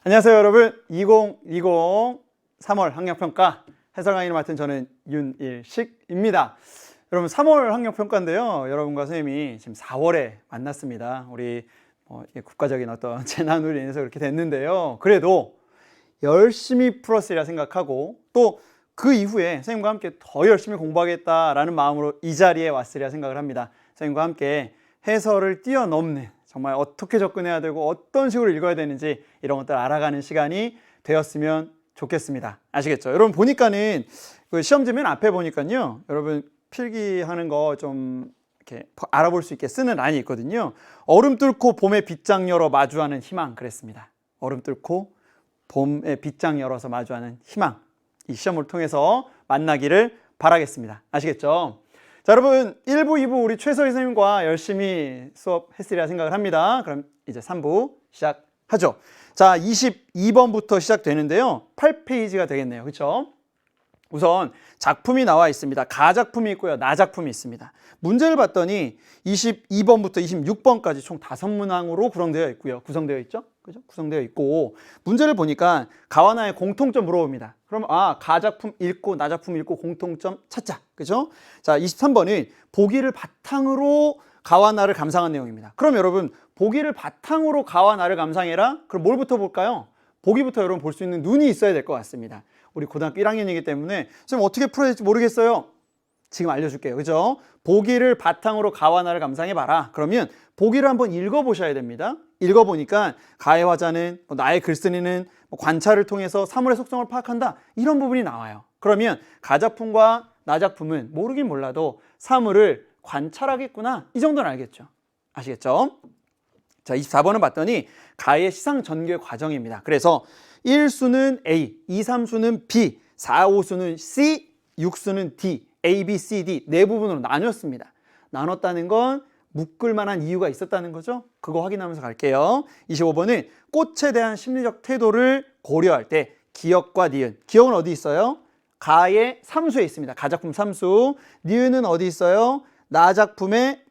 안녕하세요 여러분. 2020 3월 학력평가 해설 강의를 맡은 저는 윤일식입니다. 여러분 3월 학력평가인데요, 여러분과 선생님이 지금 4월에 만났습니다. 우리 국가적인 어떤 재난으로 인해서 그렇게 됐는데요, 그래도 열심히 풀었으리라 생각하고 또 그 이후에 선생님과 함께 더 열심히 공부하겠다라는 마음으로 이 자리에 왔으리라 생각을 합니다. 선생님과 함께 해설을 뛰어넘는, 정말 어떻게 접근해야 되고 어떤 식으로 읽어야 되는지 이런 것들 알아가는 시간이 되었으면 좋겠습니다. 아시겠죠? 여러분 보니까는 그 시험지면 앞에 보니까요, 여러분 필기하는 거 좀 이렇게 알아볼 수 있게 쓰는 란이 있거든요. 얼음 뚫고 봄의 빗장 열어 마주하는 희망, 그랬습니다. 얼음 뚫고 봄의 빗장 열어서 마주하는 희망, 이 시험을 통해서 만나기를 바라겠습니다. 아시겠죠? 자, 여러분 1부, 2부 우리 최서희 선생님과 열심히 수업했으리라 생각을 합니다. 그럼 이제 3부 시작하죠. 자, 22번부터 시작되는데요, 8페이지가 되겠네요. 그렇죠? 우선 작품이 나와 있습니다. 가작품이 있고요, 나작품이 있습니다. 문제를 봤더니 22번부터 26번까지 총 5문항으로 구성되어 있고요. 구성되어 있죠? 그죠? 구성되어 있고, 문제를 보니까 가와 나의 공통점 물어봅니다. 그럼 가작품 읽고 나작품 읽고 공통점 찾자. 그죠? 자, 23번은 보기를 바탕으로 가와 나를 감상한 내용입니다. 그럼 여러분 보기를 바탕으로 가와 나를 감상해라. 그럼 뭘부터 볼까요? 보기부터 여러분 볼 수 있는 눈이 있어야 될 것 같습니다. 우리 고등학교 1학년이기 때문에 선생님 어떻게 풀어야 될지 모르겠어요. 지금 알려줄게요. 그죠? 보기를 바탕으로 가와 나를 감상해봐라. 그러면 보기를 한번 읽어보셔야 됩니다. 읽어보니까 가의 화자는, 나의 글쓴이는 관찰을 통해서 사물의 속성을 파악한다, 이런 부분이 나와요. 그러면 가작품과 나작품은 모르긴 몰라도 사물을 관찰하겠구나, 이 정도는 알겠죠. 아시겠죠? 자, 24번은 봤더니 가의 시상 전개 과정입니다. 그래서 1수는 A, 2, 3수는 B, 4, 5수는 C, 6수는 D, A, B, C, D 네 부분으로 나눴습니다. 나눴다는 건 묶을 만한 이유가 있었다는 거죠. 그거 확인하면서 갈게요. 25번은 꽃에 대한 심리적 태도를 고려할 때 기역과 니은, 기역은 어디 있어요? 가의 3수에 있습니다. 가작품 3수. 니은은 어디 있어요? 나작품에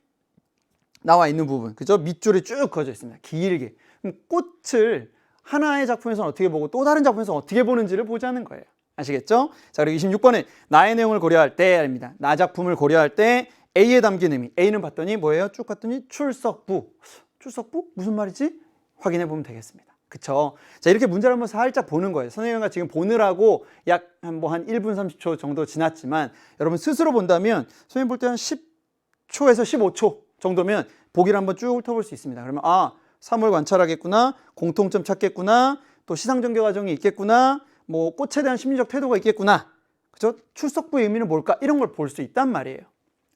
나와 있는 부분, 그죠? 밑줄이 쭉 그어져 있습니다. 길게. 그럼 꽃을 하나의 작품에서는 어떻게 보고 또 다른 작품에서는 어떻게 보는지를 보자는 거예요. 아시겠죠? 자, 그리고 26번은 나의 내용을 고려할 때입니다. 나 작품을 고려할 때 A에 담긴 의미. A는 봤더니 뭐예요? 쭉 봤더니 출석부. 출석부? 무슨 말이지? 확인해 보면 되겠습니다. 그쵸? 자, 이렇게 문제를 한번 살짝 보는 거예요. 선생님과 지금 보느라고 약 한 1분 30초 정도 지났지만, 여러분 스스로 본다면 선생님 볼 때 한 10초에서 15초 정도면 보기를 한번 쭉 훑어볼 수 있습니다. 그러면 사물 관찰하겠구나, 공통점 찾겠구나, 또 시상 전개 과정이 있겠구나, 꽃에 대한 심리적 태도가 있겠구나, 그죠? 출석부의 의미는 뭘까? 이런 걸 볼 수 있단 말이에요.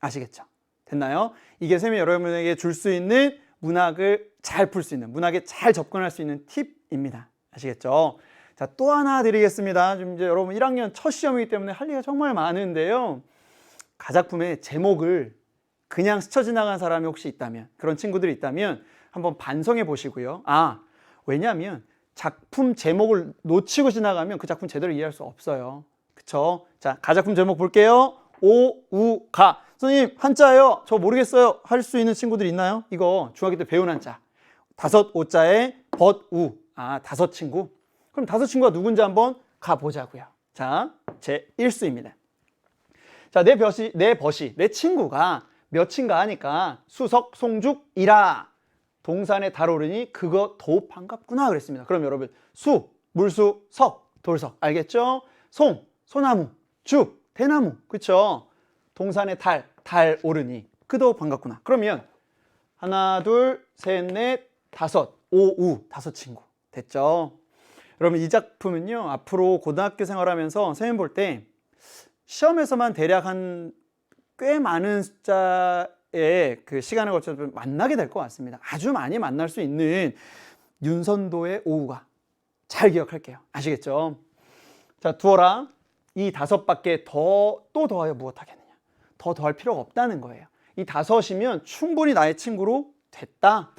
아시겠죠? 됐나요? 이게 선생님이 여러분에게 줄 수 있는 문학을 잘 풀 수 있는, 문학에 잘 접근할 수 있는 팁입니다. 아시겠죠? 자, 또 하나 드리겠습니다. 좀 이제 여러분 1학년 첫 시험이기 때문에 할 얘기가 정말 많은데요, 가작품의 제목을 그냥 스쳐 지나간 사람이 혹시 있다면, 그런 친구들이 있다면 한번 반성해 보시고요. 왜냐하면 작품 제목을 놓치고 지나가면 그 작품 제대로 이해할 수 없어요. 그쵸? 자, 가작품 제목 볼게요. 오, 우, 가. 선생님, 한자예요. 저 모르겠어요. 할 수 있는 친구들 있나요? 이거 중학교 때 배운 한자. 5 오자에 벗, 우. 5 친구. 그럼 5 친구가 누군지 한번 가보자고요. 자, 제 1수입니다. 자, 내 친구가 몇인가 하니까 수석, 송죽, 이라. 동산에 달 오르니 그거 더욱 반갑구나 그랬습니다. 그럼 여러분 수, 물수, 석, 돌석 알겠죠? 송, 소나무, 죽, 대나무, 그쵸? 동산에 달 오르니 그도 반갑구나. 그러면 하나, 둘, 셋, 넷, 다섯, 오, 우 5 친구 됐죠? 여러분 이 작품은요, 앞으로 고등학교 생활하면서 선생님 볼 때 시험에서만 대략 한 꽤 많은 숫자의 그 시간을 거쳐서 만나게 될 것 같습니다. 아주 많이 만날 수 있는 윤선도의 오후가, 잘 기억할게요. 아시겠죠? 자, 두어라. 이 5밖에 또 더하여 무엇하겠느냐. 더 더할 필요가 없다는 거예요. 이 5이면 충분히 나의 친구로 됐다.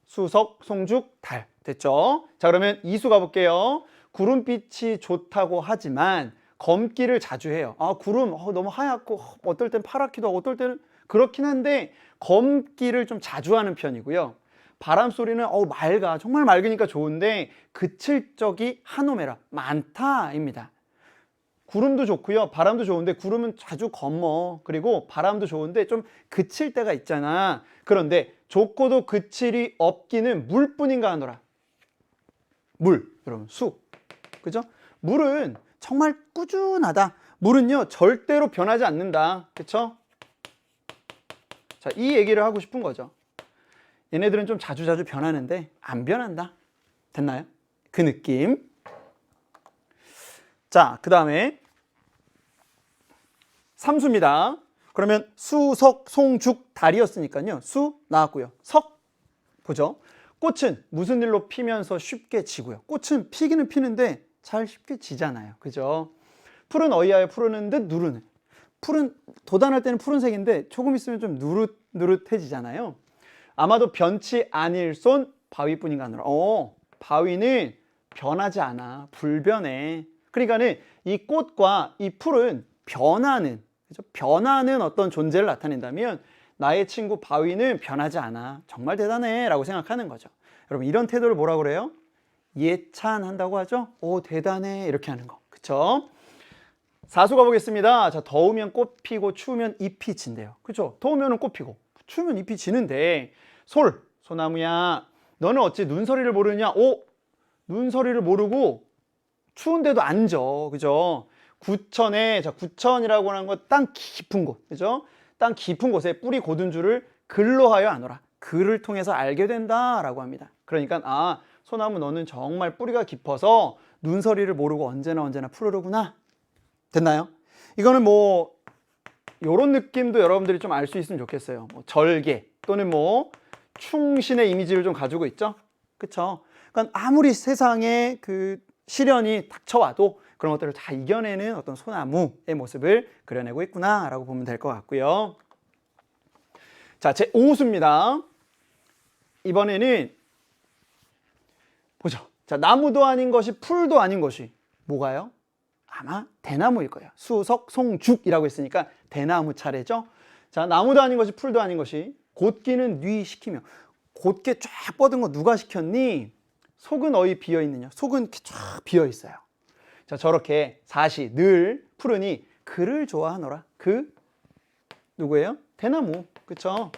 수석, 송죽, 달 됐죠? 자, 그러면 2수 가볼게요. 구름빛이 좋다고 하지만 검기를 자주 해요. 구름 너무 하얗고 어떨 땐 파랗기도 하고 어떨 때는 그렇긴 한데 검기를 좀 자주 하는 편이고요. 바람 소리는 맑아. 정말 맑으니까 좋은데 그칠 적이 한오매라. 많다입니다. 구름도 좋고요. 바람도 좋은데 구름은 자주 검어. 그리고 바람도 좋은데 좀 그칠 때가 있잖아. 그런데 좋고도 그칠이 없기는 물뿐인가 하노라. 물, 여러분 수. 그죠? 물은 정말 꾸준하다. 물은요 절대로 변하지 않는다. 그쵸? 자, 이 얘기를 하고 싶은 거죠. 얘네들은 좀 자주자주 변하는데 안 변한다. 됐나요? 그 느낌. 자, 그 다음에 삼수입니다. 그러면 수, 석, 송, 죽, 달이었으니까요. 수 나왔고요. 석 보죠. 꽃은 무슨 일로 피면서 쉽게 지고요. 꽃은 피기는 피는데 잘 쉽게 지잖아요. 그죠? 풀은 어이하여 푸르는 듯 누르는. 풀은 돋아날 때는 푸른색인데 조금 있으면 좀 누릇누릇해지잖아요. 아마도 변치 아닐손 바위뿐인가 하노라. 바위는 변하지 않아. 불변해. 그러니까는 이 꽃과 이 풀은 변하는, 그죠? 변하는 어떤 존재를 나타낸다면 나의 친구 바위는 변하지 않아. 정말 대단해 라고 생각하는 거죠. 여러분 이런 태도를 뭐라고 그래요? 예찬한다고 하죠. 오 대단해 이렇게 하는 거. 그쵸? 사수 가보겠습니다. 자, 더우면 꽃 피고 추우면 잎이 진대요. 그죠? 더우면 꽃 피고 추우면 잎이 지는데 소나무야 너는 어찌 눈서리를 모르냐? 눈서리를 모르고 추운데도 안 져. 그죠? 구천에, 자, 구천이라고 하는 건 땅 깊은 곳. 그죠? 땅 깊은 곳에 뿌리 고든 줄을 글로 하여 아노라. 글을 통해서 알게 된다라고 합니다. 그러니까 소나무 너는 정말 뿌리가 깊어서 눈서리를 모르고 언제나 푸르르구나. 됐나요? 이거는 뭐 요런 느낌도 여러분들이 좀 알 수 있으면 좋겠어요. 뭐 절개 또는 뭐 충신의 이미지를 좀 가지고 있죠. 그쵸? 그러니까 아무리 세상에 그 시련이 닥쳐와도 그런 것들을 다 이겨내는 어떤 소나무의 모습을 그려내고 있구나라고 보면 될 것 같고요. 자, 제 5수입니다. 이번에는 보죠. 자, 나무도 아닌 것이 풀도 아닌 것이 뭐가요? 아마 대나무일 거예요. 수, 석, 송, 죽이라고 했으니까 대나무 차례죠. 자, 나무도 아닌 것이 풀도 아닌 것이 곧기는 뉘 시키며. 곧게 쫙 뻗은 거 누가 시켰니? 속은 어이 비어 있느냐? 속은 이렇게 쫙 비어 있어요. 자, 저렇게 사시 늘 푸르니 그를 좋아하노라. 그 누구예요? 대나무. 그쵸?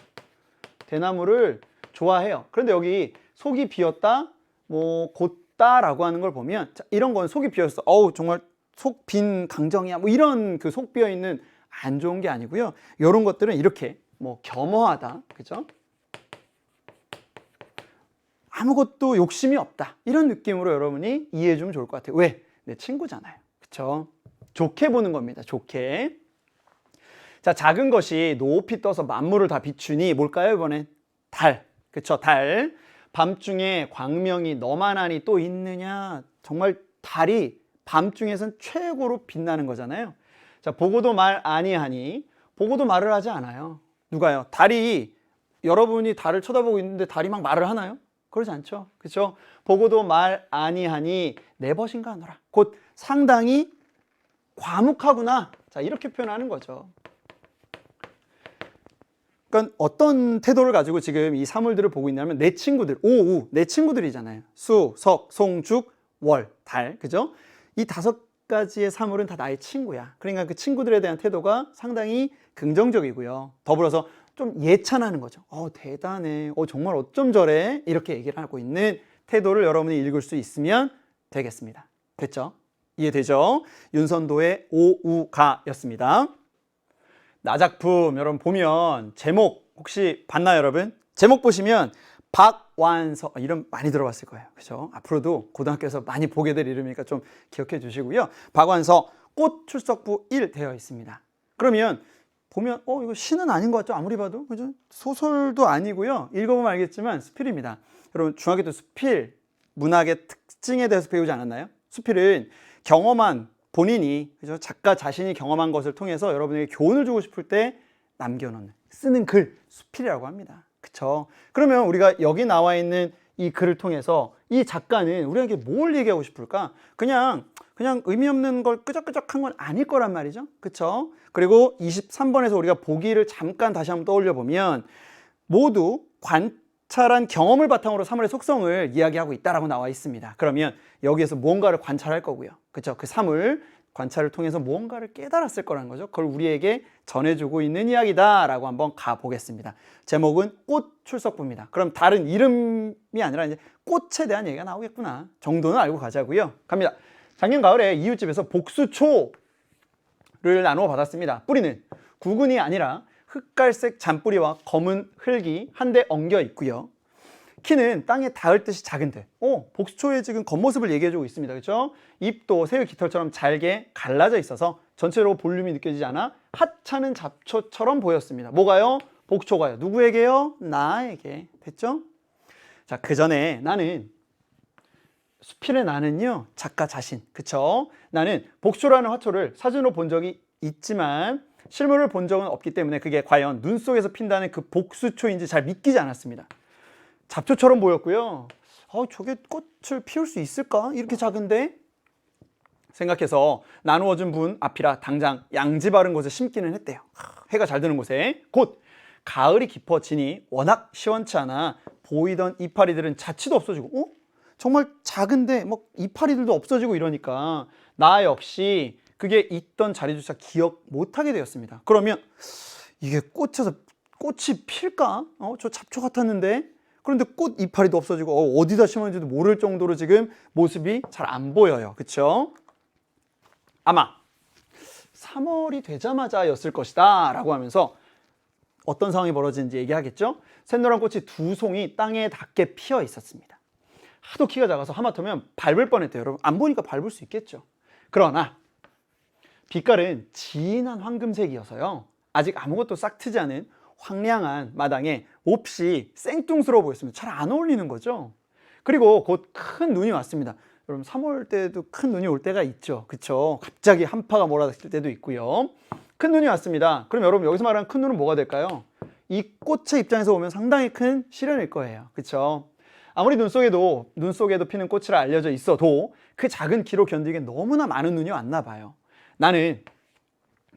대나무를 좋아해요. 그런데 여기 속이 비었다, 뭐 곧다라고 하는 걸 보면 자, 이런 건 속이 비었어. 정말 속 빈 강정이야. 뭐 이런 그 속 비어 있는 안 좋은 게 아니고요. 이런 것들은 이렇게 뭐 겸허하다. 그죠? 아무것도 욕심이 없다. 이런 느낌으로 여러분이 이해해 주면 좋을 것 같아요. 왜? 내 친구잖아요. 그쵸? 좋게 보는 겁니다. 좋게. 자, 작은 것이 높이 떠서 만물을 다 비추니 뭘까요? 이번엔 달. 그쵸? 달. 밤중에 광명이 너만하니 또 있느냐? 정말 달이 밤중에선 최고로 빛나는 거잖아요. 자, 보고도 말 아니하니. 보고도 말을 하지 않아요. 누가요? 달이, 여러분이 달을 쳐다보고 있는데 달이 막 말을 하나요? 그러지 않죠. 그렇죠? 보고도 말 아니하니 내 벗인가 하노라. 곧 상당히 과묵하구나. 자, 이렇게 표현하는 거죠. 그러니까 어떤 태도를 가지고 지금 이 사물들을 보고 있냐면 내 친구들, 오우, 내 친구들이잖아요. 수, 석, 송, 죽, 월, 달. 그죠? 이 5가지의 사물은 다 나의 친구야. 그러니까 그 친구들에 대한 태도가 상당히 긍정적이고요. 더불어서 좀 예찬하는 거죠. 대단해. 정말 어쩜 저래? 이렇게 얘기를 하고 있는 태도를 여러분이 읽을 수 있으면 되겠습니다. 됐죠? 이해되죠? 윤선도의 오우가였습니다. 나작품 여러분 보면 제목 혹시 봤나요, 여러분? 제목 보시면 박완서 이름 많이 들어봤을 거예요. 그죠? 앞으로도 고등학교에서 많이 보게 될 이름이니까 좀 기억해 주시고요. 박완서 꽃 출석부 1 되어 있습니다. 그러면 보면 이거 시는 아닌 것 같죠? 아무리 봐도. 그죠? 소설도 아니고요. 읽어보면 알겠지만 수필입니다. 여러분 중학교 때 수필 문학의 특징에 대해서 배우지 않았나요? 수필은 경험한 본인이, 그죠? 작가 자신이 경험한 것을 통해서 여러분에게 교훈을 주고 싶을 때 남겨놓는, 쓰는 글, 수필이라고 합니다. 그쵸? 그러면 우리가 여기 나와 있는 이 글을 통해서 이 작가는 우리에게 뭘 얘기하고 싶을까? 그냥 의미 없는 걸 끄적끄적한 건 아닐 거란 말이죠. 그쵸? 그리고 23번에서 우리가 보기를 잠깐 다시 한번 떠올려 보면 모두 관찰한 경험을 바탕으로 3월의 속성을 이야기하고 있다라고 나와 있습니다. 그러면 여기에서 무언가를 관찰할 거고요. 그렇죠? 그 3월 관찰을 통해서 무언가를 깨달았을 거라는 거죠. 그걸 우리에게 전해주고 있는 이야기다라고 한번 가보겠습니다. 제목은 꽃 출석부입니다. 그럼 다른 이름이 아니라 이제 꽃에 대한 얘기가 나오겠구나 정도는 알고 가자고요. 갑니다. 작년 가을에 이웃집에서 복수초를 나누어 받았습니다. 뿌리는 구근이 아니라 흑갈색 잔뿌리와 검은 흙이 한데 엉겨 있고요. 키는 땅에 닿을 듯이 작은데 복수초의 지금 겉모습을 얘기해주고 있습니다. 그렇죠? 잎도 새우 깃털처럼 잘게 갈라져 있어서 전체로 볼륨이 느껴지지 않아 하찮은 잡초처럼 보였습니다. 뭐가요? 복초가요. 누구에게요? 나에게. 됐죠? 자, 그 전에 나는 수필의 나는요 작가 자신. 그쵸? 나는 복초라는 화초를 사진으로 본 적이 있지만 실물을 본 적은 없기 때문에 그게 과연 눈 속에서 핀다는 그 복수초인지 잘 믿기지 않았습니다. 잡초처럼 보였고요. 저게 꽃을 피울 수 있을까? 이렇게 작은데? 생각해서 나누어준 분 앞이라 당장 양지 바른 곳에 심기는 했대요. 해가 잘 드는 곳에. 곧 가을이 깊어지니 워낙 시원치 않아 보이던 이파리들은 자취도 없어지고 정말 작은데 막 이파리들도 없어지고 이러니까 나 역시 그게 있던 자리조차 기억 못하게 되었습니다. 그러면 이게 꽃에서 꽃이 필까? 저 잡초 같았는데? 그런데 꽃 이파리도 없어지고 어디다 심었는지도 모를 정도로 지금 모습이 잘 안 보여요. 그쵸? 아마 3월이 되자마자였을 것이다 라고 하면서 어떤 상황이 벌어지는지 얘기하겠죠? 샛노란 꽃이 두 송이 땅에 닿게 피어 있었습니다. 하도 키가 작아서 하마터면 밟을 뻔했대요. 여러분 안 보니까 밟을 수 있겠죠. 그러나 빛깔은 진한 황금색이어서요. 아직 아무것도 싹 트지 않은 황량한 마당에 몹시 생뚱스러워 보였습니다. 잘 안 어울리는 거죠. 그리고 곧 큰 눈이 왔습니다. 여러분 3월 때도 큰 눈이 올 때가 있죠. 그쵸? 갑자기 한파가 몰아닥칠 때도 있고요. 큰 눈이 왔습니다. 그럼 여러분 여기서 말하는 큰 눈은 뭐가 될까요? 이 꽃의 입장에서 보면 상당히 큰 시련일 거예요. 그쵸? 아무리 눈 속에도 피는 꽃이라 알려져 있어도 그 작은 키로 견디기엔 너무나 많은 눈이 왔나 봐요. 나는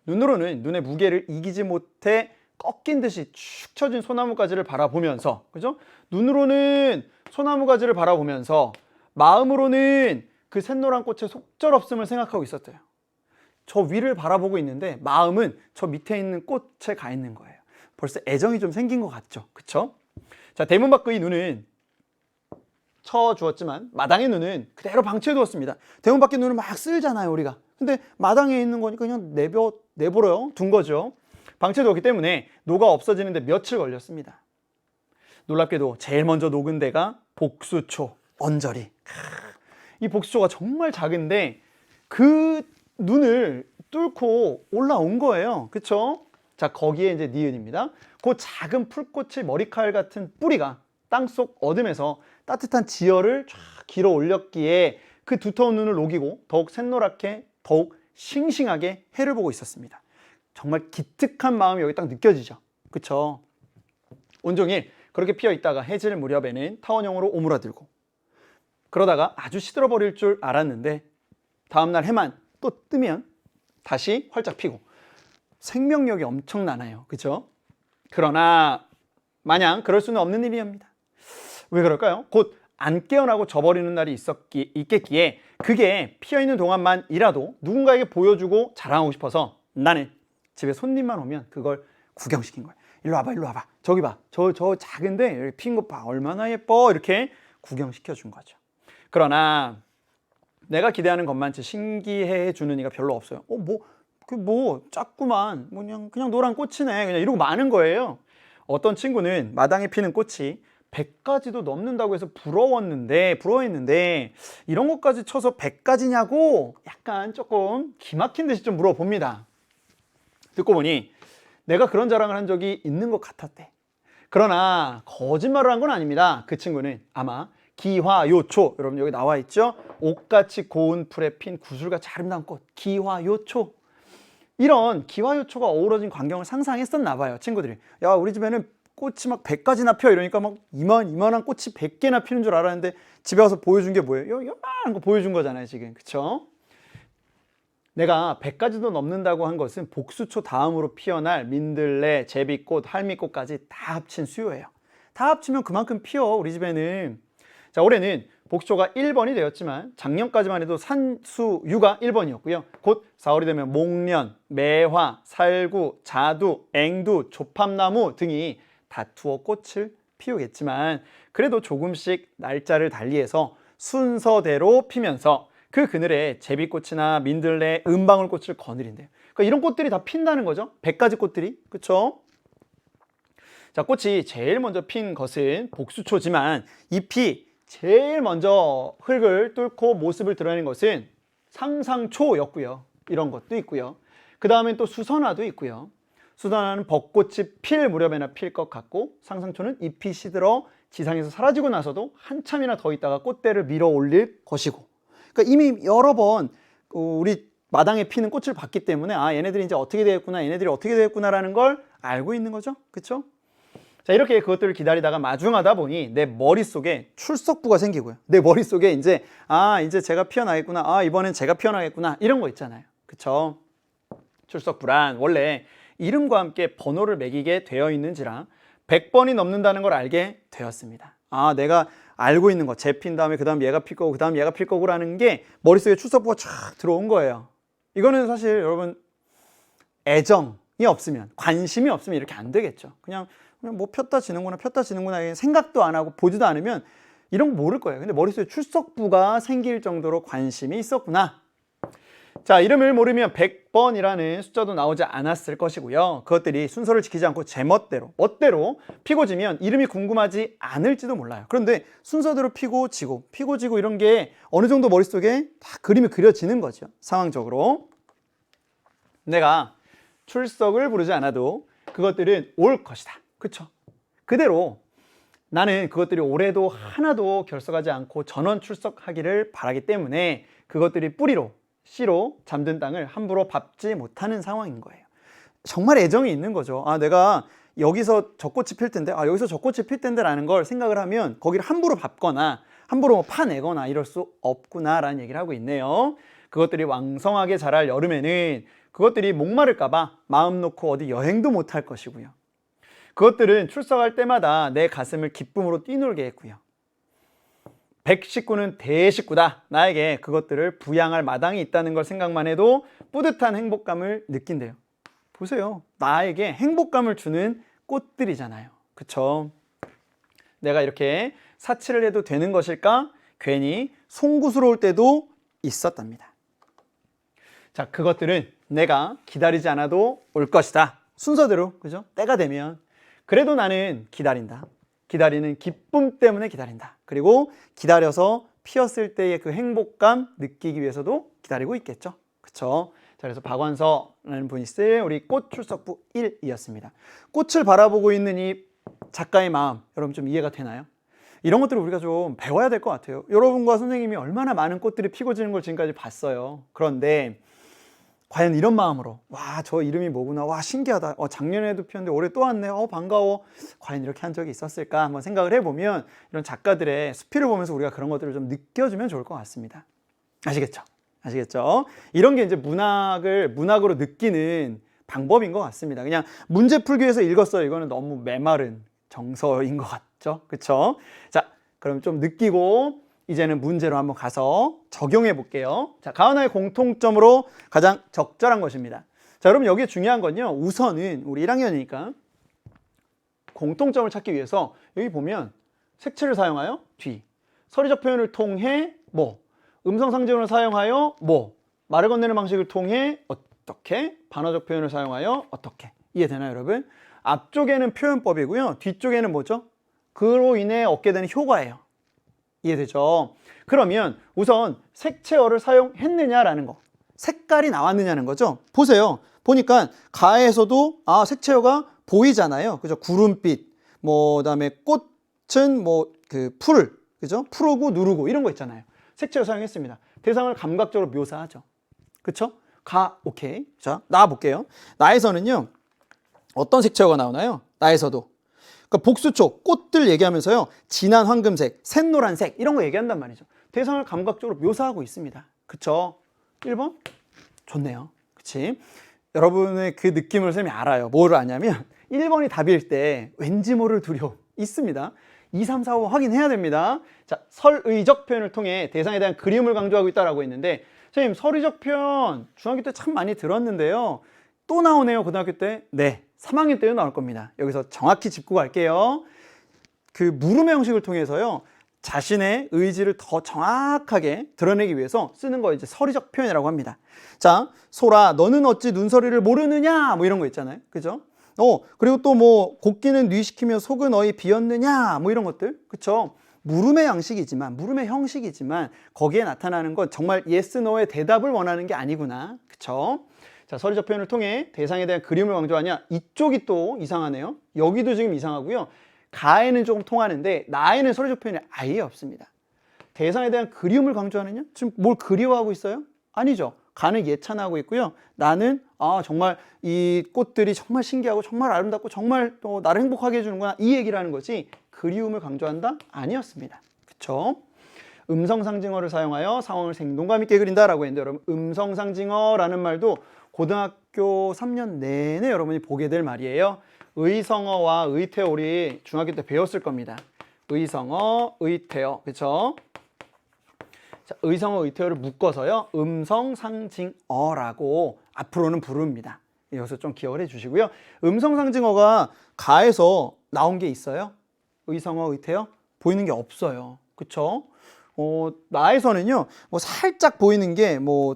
눈으로는 눈의 무게를 이기지 못해 꺾인 듯이 축 처진 소나무 가지를 바라보면서, 그죠? 눈으로는 소나무 가지를 바라보면서 마음으로는 그 샛노란 꽃의 속절없음을 생각하고 있었대요. 저 위를 바라보고 있는데 마음은 저 밑에 있는 꽃에 가 있는 거예요. 벌써 애정이 좀 생긴 것 같죠? 그쵸? 자, 대문 밖의 눈은 쳐주었지만 마당의 눈은 그대로 방치해 두었습니다. 대문 밖의 눈은 막 쓸잖아요, 우리가. 근데 마당에 있는 거니까 그냥 내버려 둔 거죠. 방치해 두었기 때문에 녹아 없어지는데 며칠 걸렸습니다. 놀랍게도 제일 먼저 녹은 데가 복수초, 언저리. 이 복수초가 정말 작은데 그 눈을 뚫고 올라온 거예요. 그쵸? 자, 거기에 이제 니은입니다. 그 작은 풀꽃의 머리칼 같은 뿌리가 땅속 어둠에서 따뜻한 지열을 쫙 길어 올렸기에 그 두터운 눈을 녹이고 더욱 샛노랗게 더욱 싱싱하게 해를 보고 있었습니다. 정말 기특한 마음이 여기 딱 느껴지죠. 그쵸? 온종일 그렇게 피어 있다가 해질 무렵에는 타원형으로 오므라들고 그러다가 아주 시들어버릴 줄 알았는데 다음날 해만 또 뜨면 다시 활짝 피고 생명력이 엄청나나요. 그쵸? 그러나 마냥 그럴 수는 없는 일이옵니다. 왜 그럴까요? 곧 안 깨어나고 져버리는 날이 있겠기에 그게 피어있는 동안만이라도 누군가에게 보여주고 자랑하고 싶어서 나는 집에 손님만 오면 그걸 구경시킨 거예요. 일로 와봐, 일로 와봐. 저기 봐. 저 작은데 여기 핀 거 봐. 얼마나 예뻐. 이렇게 구경시켜 준 거죠. 그러나 내가 기대하는 것만치 신기해 주는 이가 별로 없어요. 작구만. 그냥 노란 꽃이네. 그냥 이러고 마는 거예요. 어떤 친구는 마당에 피는 꽃이 100가지도 넘는다고 해서 부러워했는데 이런 것까지 쳐서 100가지냐고 약간 조금 기막힌 듯이 좀 물어봅니다. 듣고 보니 내가 그런 자랑을 한 적이 있는 것 같았대. 그러나 거짓말을 한 건 아닙니다. 그 친구는 아마 기화요초, 여러분 여기 나와 있죠? 옥같이 고운 풀에 핀 구슬같이 아름다운 꽃, 기화요초. 이런 기화요초가 어우러진 광경을 상상했었나 봐요. 친구들이. 야, 우리 집에는 꽃이 막 100가지나 펴. 이러니까 막 이만한 꽃이 100개나 피는 줄 알았는데 집에 와서 보여준 게 뭐예요? 요만한 거 보여준 거잖아요, 지금. 그쵸? 내가 100가지도 넘는다고 한 것은 복수초 다음으로 피어날 민들레, 제비꽃, 할미꽃까지 다 합친 수요예요. 다 합치면 그만큼 피어, 우리 집에는. 자, 올해는 복수초가 1번이 되었지만 작년까지만 해도 산수유가 1번이었고요. 곧 4월이 되면 목련, 매화, 살구, 자두, 앵두, 조팝나무 등이 다투어 꽃을 피우겠지만 그래도 조금씩 날짜를 달리해서 순서대로 피면서 그 그늘에 제비꽃이나 민들레, 은방울꽃을 거느린대요. 그러니까 이런 꽃들이 다 핀다는 거죠. 100가지 꽃들이. 그쵸? 자, 꽃이 제일 먼저 핀 것은 복수초지만 잎이 제일 먼저 흙을 뚫고 모습을 드러내는 것은 상상초였고요. 이런 것도 있고요. 그 다음엔 또 수선화도 있고요. 수선화는 벚꽃이 필 무렵에나 필 것 같고 상상초는 잎이 시들어 지상에서 사라지고 나서도 한참이나 더 있다가 꽃대를 밀어 올릴 것이고, 그러니까 이미 여러 번 우리 마당에 피는 꽃을 봤기 때문에 아, 얘네들이 이제 어떻게 되겠구나, 얘네들이 어떻게 되겠구나라는 걸 알고 있는 거죠. 그렇죠? 자, 이렇게 그것들을 기다리다가 마중하다 보니 내 머릿속에 출석부가 생기고요. 내 머릿속에 이제 이제 제가 피어나겠구나, 이번엔 제가 피어나겠구나, 이런 거 있잖아요. 그쵸? 출석부란 원래 이름과 함께 번호를 매기게 되어 있는지라 100번이 넘는다는 걸 알게 되었습니다. 내가 알고 있는 거, 쟤 핀 다음에 그 다음 얘가 필 거고 그 다음 얘가 필 거고라는 게 머릿속에 출석부가 쫙 들어온 거예요. 이거는 사실 여러분 애정이 없으면, 관심이 없으면 이렇게 안 되겠죠. 그냥 뭐 폈다 지는구나 생각도 안 하고 보지도 않으면 이런 거 모를 거예요. 근데 머릿속에 출석부가 생길 정도로 관심이 있었구나. 자, 이름을 모르면 100번이라는 숫자도 나오지 않았을 것이고요. 그것들이 순서를 지키지 않고 제멋대로 피고 지면 이름이 궁금하지 않을지도 몰라요. 그런데 순서대로 피고 지고 이런 게 어느 정도 머릿속에 다 그림이 그려지는 거죠. 상황적으로. 내가 출석을 부르지 않아도 그것들은 올 것이다. 그쵸? 그대로 나는 그것들이 올해도 하나도 결석하지 않고 전원 출석하기를 바라기 때문에 그것들이 뿌리로, 씨로 잠든 땅을 함부로 밟지 못하는 상황인 거예요. 정말 애정이 있는 거죠. 내가 여기서 저 꽃이 필 텐데, 여기서 저 꽃이 필 텐데 라는 걸 생각을 하면 거기를 함부로 밟거나 함부로 뭐 파내거나 이럴 수 없구나 라는 얘기를 하고 있네요. 그것들이 왕성하게 자랄 여름에는 그것들이 목마를까 봐 마음 놓고 어디 여행도 못할 것이고요. 그것들은 출석할 때마다 내 가슴을 기쁨으로 뛰놀게 했고요. 100식구는 대식구다. 나에게 그것들을 부양할 마당이 있다는 걸 생각만 해도 뿌듯한 행복감을 느낀대요. 보세요. 나에게 행복감을 주는 꽃들이잖아요. 그쵸? 내가 이렇게 사치를 해도 되는 것일까? 괜히 송구스러울 때도 있었답니다. 자, 그것들은 내가 기다리지 않아도 올 것이다. 순서대로, 그죠? 때가 되면. 그래도 나는 기다린다. 기다리는 기쁨 때문에 기다린다. 그리고 기다려서 피었을 때의 그 행복감 느끼기 위해서도 기다리고 있겠죠. 그쵸? 자, 그래서 박완서라는 분이 쓸 우리 꽃 출석부 1이었습니다. 꽃을 바라보고 있는 이 작가의 마음, 여러분 좀 이해가 되나요? 이런 것들을 우리가 좀 배워야 될 것 같아요. 여러분과 선생님이 얼마나 많은 꽃들이 피고 지는 걸 지금까지 봤어요. 그런데 과연 이런 마음으로 저 이름이 뭐구나, 신기하다, 작년에도 피었는데 올해 또 왔네, 반가워, 과연 이렇게 한 적이 있었을까 한번 생각을 해보면 이런 작가들의 수필을 보면서 우리가 그런 것들을 좀 느껴주면 좋을 것 같습니다. 아시겠죠? 이런 게 이제 문학으로 느끼는 방법인 것 같습니다. 그냥 문제 풀기 위해서 읽었어요. 이거는 너무 메마른 정서인 것 같죠? 그쵸? 자, 그럼 좀 느끼고 이제는 문제로 한번 가서 적용해 볼게요. 자, 가은화의 공통점으로 가장 적절한 것입니다. 자, 여러분 여기에 중요한 건요. 우선은 우리 1학년이니까 공통점을 찾기 위해서 여기 보면 색채를 사용하여 뒤, 서리적 표현을 통해 뭐, 음성 상징어를 사용하여 뭐, 말을 건네는 방식을 통해 어떻게, 반어적 표현을 사용하여 어떻게. 이해되나요, 여러분? 앞쪽에는 표현법이고요. 뒤쪽에는 뭐죠? 그로 인해 얻게 되는 효과예요. 이해되죠? 그러면 우선 색채어를 사용했느냐라는 거, 색깔이 나왔느냐는 거죠. 보세요. 보니까 가에서도 색채어가 보이잖아요. 그죠? 구름빛, 그다음에 꽃은 풀, 그죠? 푸르고 누르고 이런 거 있잖아요. 색채어 사용했습니다. 대상을 감각적으로 묘사하죠. 그쵸? 오케이. 자, 나와 볼게요. 나에서는요, 어떤 색채어가 나오나요? 나에서도. 그러니까 복수초, 꽃들 얘기하면서요, 진한 황금색, 샛노란색 이런 거 얘기한단 말이죠. 대상을 감각적으로 묘사하고 있습니다. 그쵸? 1번? 좋네요. 그치? 여러분의 그 느낌을 선생님이 알아요. 뭐를 아냐면 1번이 답일 때 왠지 모를 두려움, 있습니다. 2, 3, 4, 5 확인해야 됩니다. 자, 설의적 표현을 통해 대상에 대한 그리움을 강조하고 있다라고 했는데, 선생님, 설의적 표현 중학교 때 참 많이 들었는데요. 또 나오네요, 고등학교 때. 네, 3학년 때도 나올 겁니다. 여기서 정확히 짚고 갈게요. 그 물음의 형식을 통해서요, 자신의 의지를 더 정확하게 드러내기 위해서 쓰는 거 이제 설의적 표현이라고 합니다. 자, 소라, 너는 어찌 눈서리를 모르느냐? 뭐 이런 거 있잖아요. 그죠? 그리고 또 뭐, 곡기는 뉘시키며 속은 어이 비었느냐? 뭐 이런 것들. 그쵸? 물음의 양식이지만, 물음의 형식이지만, 거기에 나타나는 건 정말 yes, no의 대답을 원하는 게 아니구나. 그쵸? 자, 설의적 표현을 통해 대상에 대한 그림을 강조하냐? 이쪽이 또 이상하네요. 여기도 지금 이상하고요. 가에는 조금 통하는데 나에는 설의적 표현이 아예 없습니다. 대상에 대한 그리움을 강조하느냐? 지금 뭘 그리워하고 있어요? 아니죠. 가는 예찬하고 있고요. 나는 정말 이 꽃들이 정말 신기하고 정말 아름답고 정말 또 나를 행복하게 해주는구나, 이 얘기를 하는 거지 그리움을 강조한다? 아니었습니다. 그쵸? 음성상징어를 사용하여 상황을 생동감 있게 그린다라고 했는데, 여러분, 음성상징어라는 말도 고등학교 3년 내내 여러분이 보게 될 말이에요. 의성어와 의태어 우리 중학교 때 배웠을 겁니다. 의성어, 의태어, 그렇죠? 자, 의성어, 의태어를 묶어서요, 음성상징어라고 앞으로는 부릅니다. 여기서 좀 기억을 해주시고요. 음성상징어가 가에서 나온 게 있어요? 의성어, 의태어? 보이는 게 없어요. 그렇죠? 나에서는요, 뭐 살짝 보이는 게 뭐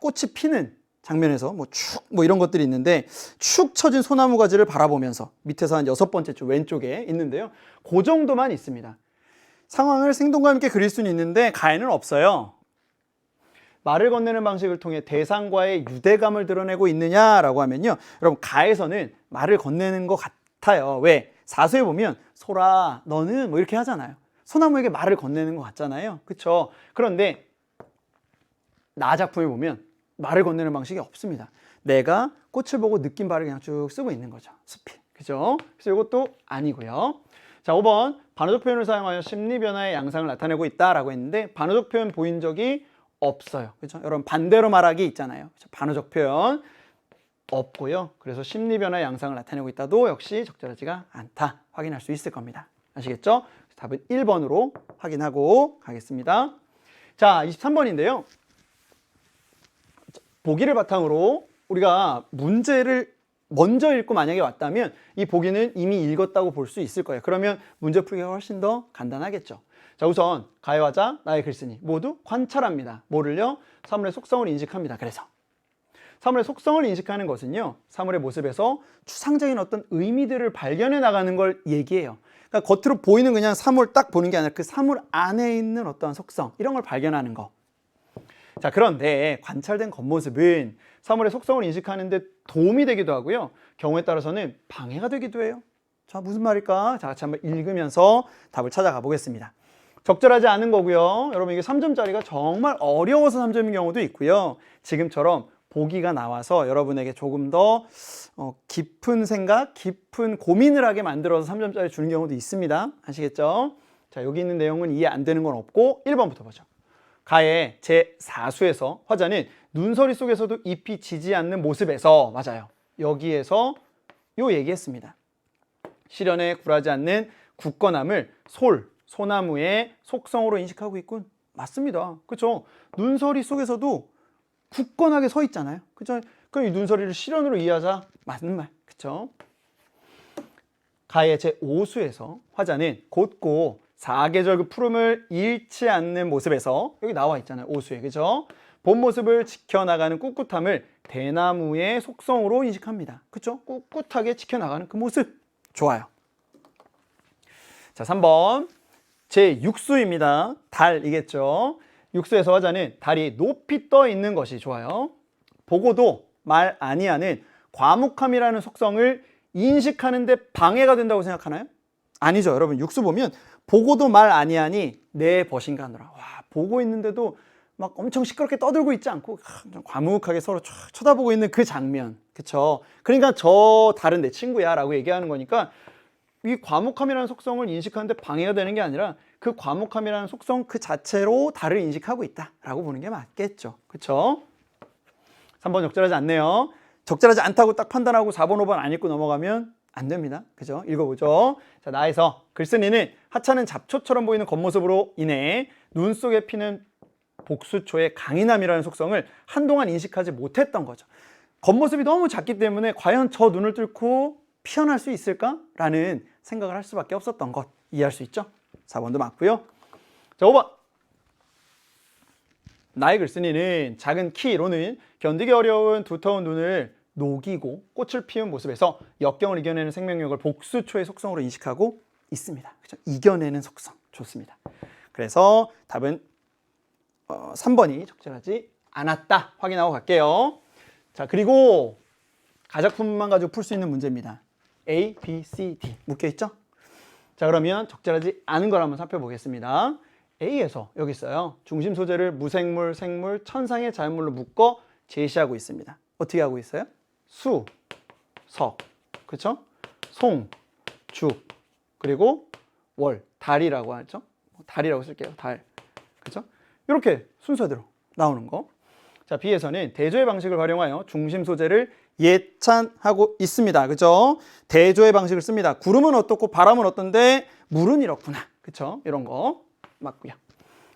꽃이 피는 장면에서 뭐 축 뭐 이런 것들이 있는데, 축 처진 소나무 가지를 바라보면서 밑에서 한 6번째 줄 왼쪽에 있는데요. 그 정도만 있습니다. 상황을 생동감 있게 그릴 수는 있는데 가에는 없어요. 말을 건네는 방식을 통해 대상과의 유대감을 드러내고 있느냐라고 하면요, 여러분, 가에서는 말을 건네는 것 같아요. 왜? 사수에 보면 소라, 너는 뭐 이렇게 하잖아요. 소나무에게 말을 건네는 것 같잖아요. 그렇죠? 그런데 나 작품에 보면 말을 건네는 방식이 없습니다. 내가 꽃을 보고 느낀 바를 그냥 쭉 쓰고 있는 거죠. 스피. 그죠? 그래서 이것도 아니고요. 자, 5번. 반어적 표현을 사용하여 심리 변화의 양상을 나타내고 있다라고 했는데, 반어적 표현 보인 적이 없어요. 그죠? 여러분, 반대로 말하기 있잖아요. 그죠? 반어적 표현 없고요. 그래서 심리 변화의 양상을 나타내고 있다도 역시 적절하지가 않다. 확인할 수 있을 겁니다. 아시겠죠? 답은 1번으로 확인하고 가겠습니다. 자, 23번인데요. 보기를 바탕으로 우리가 문제를 먼저 읽고 만약에 왔다면 이 보기는 이미 읽었다고 볼 수 있을 거예요. 그러면 문제 풀기가 훨씬 더 간단하겠죠. 자, 우선 가의 화자, 나의 글쓴이 모두 관찰합니다. 뭐를요? 사물의 속성을 인식합니다. 그래서 사물의 속성을 인식하는 것은요, 사물의 모습에서 추상적인 어떤 의미들을 발견해 나가는 걸 얘기해요. 그러니까 겉으로 보이는 그냥 사물 딱 보는 게 아니라 그 사물 안에 있는 어떤 속성, 이런 걸 발견하는 거. 자, 그런데 관찰된 겉모습은 사물의 속성을 인식하는 데 도움이 되기도 하고요, 경우에 따라서는 방해가 되기도 해요. 자, 무슨 말일까? 자, 같이 한번 읽으면서 답을 찾아가 보겠습니다. 적절하지 않은 거고요. 여러분, 이게 3점짜리가 정말 어려워서 3점인 경우도 있고요. 지금처럼 보기가 나와서 여러분에게 조금 더 깊은 생각, 깊은 고민을 하게 만들어서 3점짜리 주는 경우도 있습니다. 아시겠죠? 자, 여기 있는 내용은 이해 안 되는 건 없고 1번부터 보죠. 가의 제4수에서 화자는 눈서리 속에서도 잎이 지지 않는 모습에서, 맞아요, 여기에서 요 얘기했습니다. 실현에 굴하지 않는 굳건함을 소나무의 속성으로 인식하고 있군. 맞습니다. 그렇죠? 눈서리 속에서도 굳건하게 서 있잖아요. 그렇죠? 그럼 이 눈서리를 실현으로 이해하자. 맞는 말. 그렇죠? 가의 제5수에서 화자는 곧고 사계절 그 푸름을 잃지 않는 모습에서, 여기 나와 있잖아요. 5수에. 그죠? 본 모습을 지켜나가는 꿋꿋함을 대나무의 속성으로 인식합니다. 그죠? 꿋꿋하게 지켜나가는 그 모습. 좋아요. 자, 3번. 제6수입니다. 달이겠죠? 6수에서 화자는 달이 높이 떠 있는 것이 좋아요. 보고도 말 아니하는 과묵함이라는 속성을 인식하는 데 방해가 된다고 생각하나요? 아니죠. 여러분, 6수 보면 보고도 말 아니하니 내 벗인가노라. 와, 보고 있는데도 막 엄청 시끄럽게 떠들고 있지 않고 좀 과묵하게 서로 쳐다보고 있는 그 장면. 그쵸? 그러니까 저 달은 내 친구야 라고 얘기하는 거니까, 이 과묵함이라는 속성을 인식하는데 방해가 되는 게 아니라 그 과묵함이라는 속성 그 자체로 달을 인식하고 있다라고 보는 게 맞겠죠. 그쵸? 3번 적절하지 않네요. 적절하지 않다고 딱 판단하고 4번, 5번 안 읽고 넘어가면 안 됩니다. 그죠? 읽어보죠. 자, 나에서 글쓴이는 하찮은 잡초처럼 보이는 겉모습으로 인해 눈 속에 피는 복수초의 강인함이라는 속성을 한동안 인식하지 못했던 거죠. 겉모습이 너무 작기 때문에 과연 저 눈을 뚫고 피어날 수 있을까라는 생각을 할 수밖에 없었던 것 이해할 수 있죠? 4번도 맞고요. 자, 5번. 나의 글쓴이는 작은 키로는 견디기 어려운 두터운 눈을 녹이고 꽃을 피운 모습에서 역경을 이겨내는 생명력을 복수초의 속성으로 인식하고 있습니다. 그렇죠? 이겨내는 속성. 좋습니다. 그래서 답은 3번이 적절하지 않았다. 확인하고 갈게요. 자, 그리고 가작품만 가지고 풀 수 있는 문제입니다. A, B, C, D 묶여 있죠? 자, 그러면 적절하지 않은 걸 한번 살펴보겠습니다. A에서 여기 있어요. 중심 소재를 무생물, 생물, 천상의 자연물로 묶어 제시하고 있습니다. 어떻게 하고 있어요? 수, 석, 그렇죠? 송, 죽, 그리고 월, 달이라고 하죠. 달이라고 쓸게요. 달, 그렇죠? 이렇게 순서대로 나오는 거. 자, B에서는 대조의 방식을 활용하여 중심 소재를 예찬하고 있습니다. 그죠? 대조의 방식을 씁니다. 구름은 어떻고 바람은 어떤데 물은 이렇구나. 그쵸? 이런 거 맞고요.